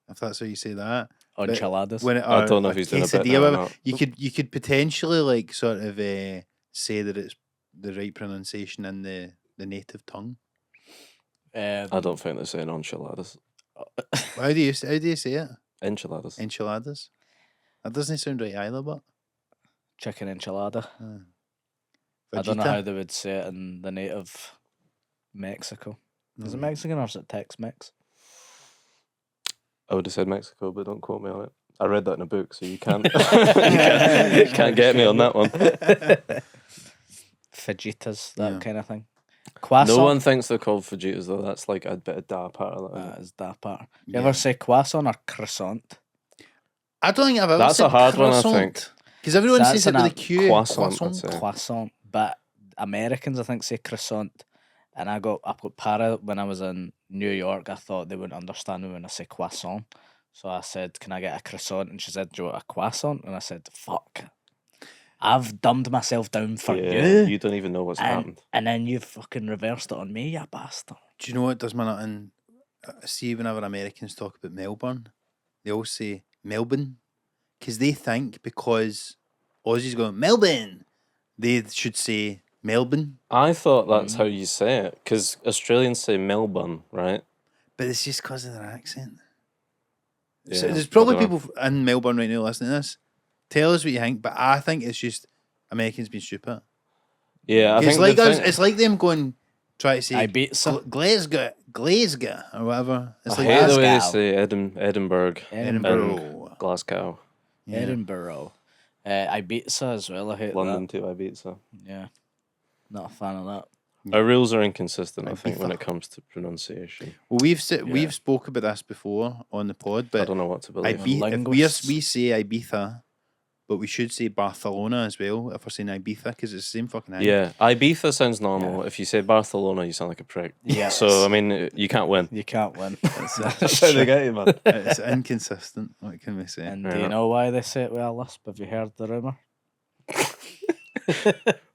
Speaker 1: if that's how you say that. But
Speaker 2: Enchiladas.
Speaker 1: When it,
Speaker 3: I don't know
Speaker 1: or
Speaker 3: if he's doing a bit
Speaker 1: quesadilla,
Speaker 3: now or
Speaker 1: whatever,
Speaker 3: not.
Speaker 1: you could potentially like sort of say that it's the right pronunciation in the native tongue.
Speaker 3: I don't think they're saying enchiladas.
Speaker 1: How do you say it?
Speaker 3: Enchiladas.
Speaker 1: Enchiladas. That doesn't sound right either, but
Speaker 2: Chicken enchilada. I don't know how they would say it in the native Mexico. Is it Mexican or is it Tex-Mex?
Speaker 3: I would have said Mexico, but don't quote me on it. I read that in a book, so you can't you can't get me on that one.
Speaker 2: Fajitas, that
Speaker 1: Yeah.
Speaker 2: kind of thing. Croissant.
Speaker 3: No one thinks they're called fajitas though. That's like a bit of da part of that.
Speaker 2: That is that part. You
Speaker 1: Yeah.
Speaker 2: ever say croissant or croissant?
Speaker 1: I don't think I've ever
Speaker 3: That's
Speaker 1: said
Speaker 3: a hard one, I
Speaker 1: croissant.
Speaker 3: think.
Speaker 1: Because everyone
Speaker 2: That's
Speaker 1: says it
Speaker 2: an
Speaker 1: with a Q.
Speaker 3: croissant, I'd say.
Speaker 2: Croissant. But Americans, I think, say croissant. And I got para when I was in New York. I thought they wouldn't understand me when I say croissant. So I said, can I get a croissant? And she said, do you want a croissant? And I said, fuck. I've dumbed myself down for
Speaker 3: Yeah,
Speaker 2: you.
Speaker 3: you don't even know what's happened.
Speaker 2: And then you fucking reversed it on me, you bastard.
Speaker 1: Do you know what does my nothing? See, whenever Americans talk about Melbourne, they all say Melbourne because they think because Aussies go Melbourne, they should say Melbourne.
Speaker 3: I thought that's how you say it, because Australians say Melbourne, right?
Speaker 1: But it's just because of their accent.
Speaker 3: Yeah,
Speaker 1: So there's probably
Speaker 3: I dunno.
Speaker 1: people in Melbourne right now listening to this. Tell us what you think, but I think it's just Americans being stupid.
Speaker 3: Yeah, I
Speaker 1: It's
Speaker 3: think
Speaker 1: like
Speaker 3: the
Speaker 1: us,
Speaker 3: thing-
Speaker 1: it's like them going try to say
Speaker 2: Ibiza.
Speaker 1: Glasgow or whatever. It's
Speaker 3: I
Speaker 1: like
Speaker 3: hate the way they
Speaker 2: Glasgow.
Speaker 3: say Edinburgh,
Speaker 1: Edinburgh.
Speaker 3: and Glasgow,
Speaker 1: Yeah.
Speaker 2: Edinburgh. Ibiza as well. I hate
Speaker 3: London to Ibiza.
Speaker 2: that. Yeah. Not a fan of that.
Speaker 3: Our rules are inconsistent, I think, when
Speaker 1: Ibiza.
Speaker 3: it comes to pronunciation.
Speaker 1: Well, we've spoke about this before on the pod,
Speaker 3: I
Speaker 1: but
Speaker 3: don't know what to believe.
Speaker 1: If
Speaker 2: Linguists.
Speaker 1: we say Ibiza, but we should say Barcelona as well if we're saying Ibiza because it's the same fucking thing.
Speaker 3: Yeah, Ibiza sounds normal. If you say Barcelona, you sound like a prick.
Speaker 2: Yes.
Speaker 3: So, I mean, you can't win.
Speaker 2: You can't win.
Speaker 3: That's how they get you, man.
Speaker 1: It's inconsistent. What can we say?
Speaker 2: And do
Speaker 3: Yeah.
Speaker 2: you know why they say it with a lisp? Have you heard the rumour?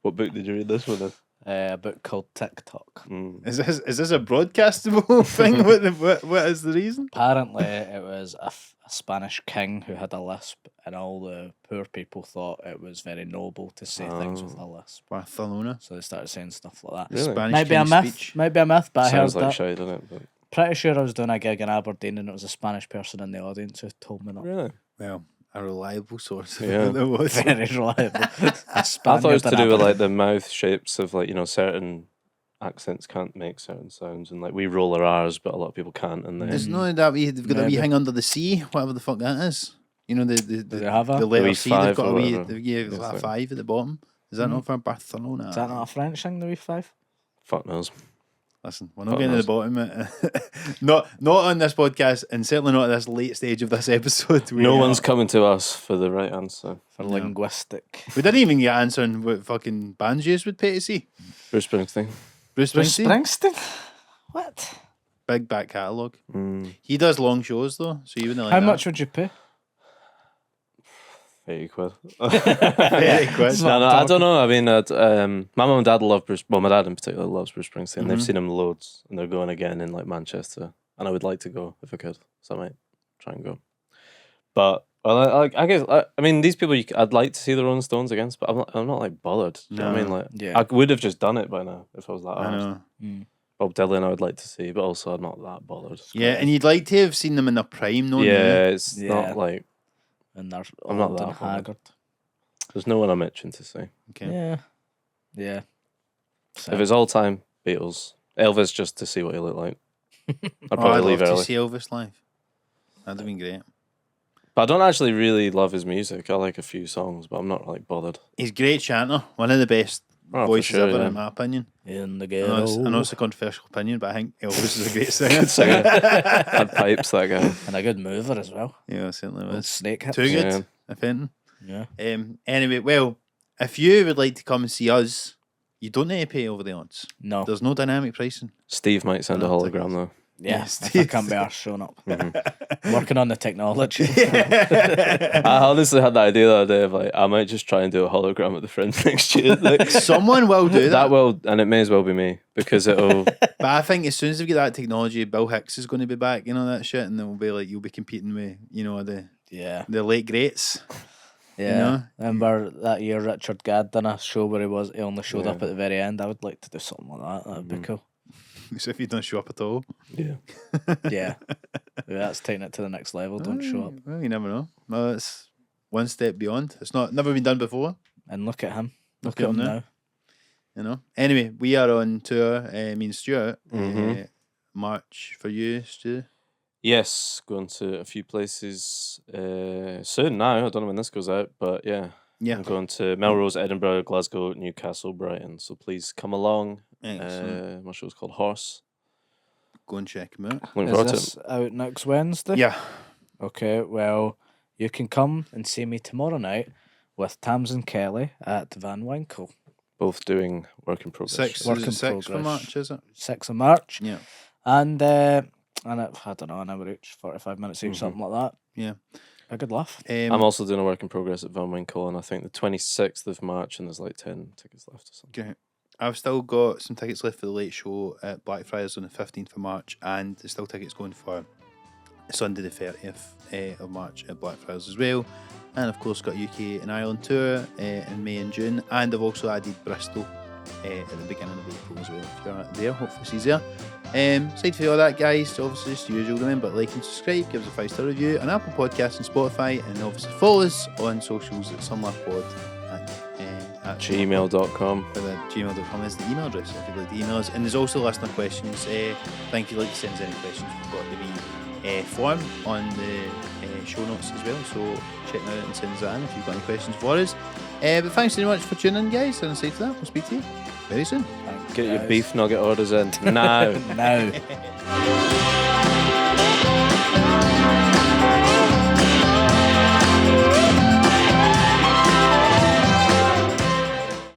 Speaker 3: What book did you read this one in?
Speaker 2: A book called TikTok.
Speaker 3: Mm.
Speaker 1: Is this a broadcastable thing? What is the reason?
Speaker 2: Apparently, it was a Spanish king who had a lisp, and all the poor people thought it was very noble to say things with a lisp.
Speaker 1: Barcelona.
Speaker 2: So they started saying stuff like that.
Speaker 3: Really?
Speaker 1: Spanish
Speaker 2: Might be a
Speaker 1: King's
Speaker 2: myth.
Speaker 1: speech.
Speaker 2: Might be a myth, but I heard
Speaker 3: Sounds like
Speaker 2: that.
Speaker 3: shite, doesn't it? But
Speaker 2: Pretty sure I was doing a gig in Aberdeen, and it was a Spanish person in the audience who told me that.
Speaker 3: really?
Speaker 1: Well, a reliable source.
Speaker 3: Yeah.
Speaker 1: There was.
Speaker 2: Very reliable.
Speaker 3: I thought it was to do with like the mouth shapes of like, certain accents can't make certain sounds, and like we roll our R's, but a lot of people can't. And
Speaker 1: There's
Speaker 3: then
Speaker 1: no that they've got a wee
Speaker 2: Maybe.
Speaker 1: thing under the C, whatever the fuck that is. You know the
Speaker 2: they have a-
Speaker 1: the letter
Speaker 3: wee
Speaker 1: C. They've
Speaker 3: five
Speaker 1: got a
Speaker 3: or
Speaker 1: wee
Speaker 3: whatever.
Speaker 1: yeah,
Speaker 3: Yes,
Speaker 1: like a
Speaker 3: like-
Speaker 1: 5 at the bottom. Is that not for Barcelona?
Speaker 2: Is that not a French thing, the wee five?
Speaker 3: fuck knows.
Speaker 1: Listen, we're not
Speaker 3: Fuck
Speaker 1: getting to the bottom of it. not on this podcast, and certainly not at this late stage of this episode.
Speaker 3: No one's coming to us for the right answer.
Speaker 2: For linguistic.
Speaker 1: We didn't even get answering what fucking bands you would pay to see.
Speaker 3: Bruce Springsteen.
Speaker 1: Bruce
Speaker 2: Bruce
Speaker 1: Springsteen,
Speaker 2: Springsteen? What?
Speaker 1: big back catalogue.
Speaker 3: Mm,
Speaker 1: He does long shows though, so you wouldn't like
Speaker 2: How
Speaker 1: that.
Speaker 2: much would you pay?
Speaker 3: 80 quid.
Speaker 1: Very quick.
Speaker 3: No, I don't know. I mean, my mum and dad love Bruce. Well, my dad in particular loves Bruce Springsteen.
Speaker 1: Mm-hmm.
Speaker 3: They've seen him loads, and they're going again in like Manchester. And I would like to go if I could, so I might try and go. But I guess I mean these people. I'd like to see the Rolling Stones against, but I'm not like bothered. Do you know what I mean?
Speaker 1: No.
Speaker 3: Like,
Speaker 2: Yeah.
Speaker 3: I would have just done it by now if I was that
Speaker 1: I
Speaker 3: arsed.
Speaker 1: know.
Speaker 3: Bob Dylan, I would like to see, but also I'm not that bothered.
Speaker 1: Yeah, and you'd like to have seen them in their prime, no?
Speaker 3: Yeah, it's
Speaker 2: Yeah.
Speaker 3: not like
Speaker 2: and they're
Speaker 3: I'm not
Speaker 2: old
Speaker 3: that
Speaker 2: and
Speaker 3: bothered.
Speaker 2: haggard.
Speaker 3: There's no one I'm itching to see.
Speaker 1: Okay.
Speaker 2: Yeah.
Speaker 3: If it's all time, Beatles. Elvis, just to see what he looked like. I'd
Speaker 1: I'd
Speaker 3: probably
Speaker 1: love
Speaker 3: leave
Speaker 1: to
Speaker 3: early.
Speaker 1: see Elvis live. That'd have been great.
Speaker 3: But I don't actually really love his music. I like a few songs, but I'm not like bothered.
Speaker 1: He's a great chanter. One of the best
Speaker 3: Oh, for
Speaker 1: voices
Speaker 3: sure,
Speaker 1: ever,
Speaker 3: yeah.
Speaker 1: in my opinion.
Speaker 2: in the
Speaker 1: I know it's a controversial opinion, but I think Elvis is a great singer.
Speaker 3: Good singer. Had pipes, that guy.
Speaker 2: and a good mover as well.
Speaker 1: Yeah, certainly
Speaker 2: Old
Speaker 1: was.
Speaker 2: snake hips.
Speaker 1: Too good,
Speaker 3: Yeah.
Speaker 1: if anything.
Speaker 2: Yeah.
Speaker 1: Anyway, well, if you would like to come and see us, you don't need to pay over the odds.
Speaker 2: No.
Speaker 1: There's no dynamic pricing.
Speaker 3: Steve might send a hologram though.
Speaker 2: Yeah.
Speaker 1: Yes,
Speaker 2: If I can't be arsed showing up. Working on the technology.
Speaker 3: I honestly had the idea the other day of like, I might just try and do a hologram at the Fringe next year. Like,
Speaker 1: Someone will do that.
Speaker 3: that will, and it may as well be me because it'll.
Speaker 1: But I think as soon as we get that technology, Bill Hicks is going to be back, that shit, and then we'll be like, you'll be competing with,
Speaker 2: Yeah.
Speaker 1: the late greats.
Speaker 2: Yeah.
Speaker 1: know?
Speaker 2: Remember that year Richard Gadd done a show where he only showed
Speaker 3: Yeah.
Speaker 2: up at the very end. I would like to do something like that. That'd be cool.
Speaker 1: So if you don't show up at all,
Speaker 3: Yeah.
Speaker 2: Yeah. Yeah, that's taking it to the next level. Don't show up.
Speaker 1: well, you never know. Well, it's one step beyond. It's never been done before.
Speaker 2: And look at him. Look
Speaker 1: Look
Speaker 2: at him now.
Speaker 1: Anyway, we are on tour. Me and Stuart.
Speaker 3: Mhm.
Speaker 1: March for you, Stu.
Speaker 3: Yes, going to a few places soon now. I don't know when this goes out, but yeah.
Speaker 1: Yeah.
Speaker 3: I'm going to Melrose, Edinburgh, Glasgow, Newcastle, Brighton. So please come along.
Speaker 1: Excellent.
Speaker 3: My show's called Horse.
Speaker 1: Go and check him out.
Speaker 3: Looking
Speaker 2: Is
Speaker 3: forward to
Speaker 2: this out next Wednesday?
Speaker 1: Yeah.
Speaker 2: Okay, well, you can come and see me tomorrow night with Tamsin Kelly at Van Winkle.
Speaker 3: both doing work in progress.
Speaker 2: Work in
Speaker 1: 6 for
Speaker 2: progress.
Speaker 1: March, is it?
Speaker 2: 6th of March.
Speaker 1: Yeah.
Speaker 2: And I don't know, an hour each, 45 minutes each, something like that.
Speaker 1: Yeah.
Speaker 2: A good laugh.
Speaker 3: I'm also doing a work in progress at Van Winkle, and I think the 26th of March, and there's like 10 tickets left or something.
Speaker 1: Okay. I've still got some tickets left for the late show at Blackfriars on the 15th of March, and there's still tickets going for Sunday the 30th of March at Blackfriars as well. And of course got UK and Ireland tour in May and June, and I've also added Bristol at the beginning of April as well. If you're there, hopefully she's there. Aside for all that, guys, obviously just the usual. Remember to like and subscribe, give us a 5-star review on Apple Podcasts and Spotify, and obviously follow us on socials at sunlifepod at
Speaker 3: gmail.com.
Speaker 1: gmail.com is the email address if you'd like to email us. And there's also listener questions. Thank you. Like to send us any questions. We've got the wee form on the show notes as well, so check that out and send us that in if you've got any questions for us. But thanks very much for tuning in, guys, and aside from that, we'll speak to you very soon.
Speaker 2: Thanks,
Speaker 3: Get your
Speaker 2: guys.
Speaker 3: beef nugget orders in now.
Speaker 2: Now.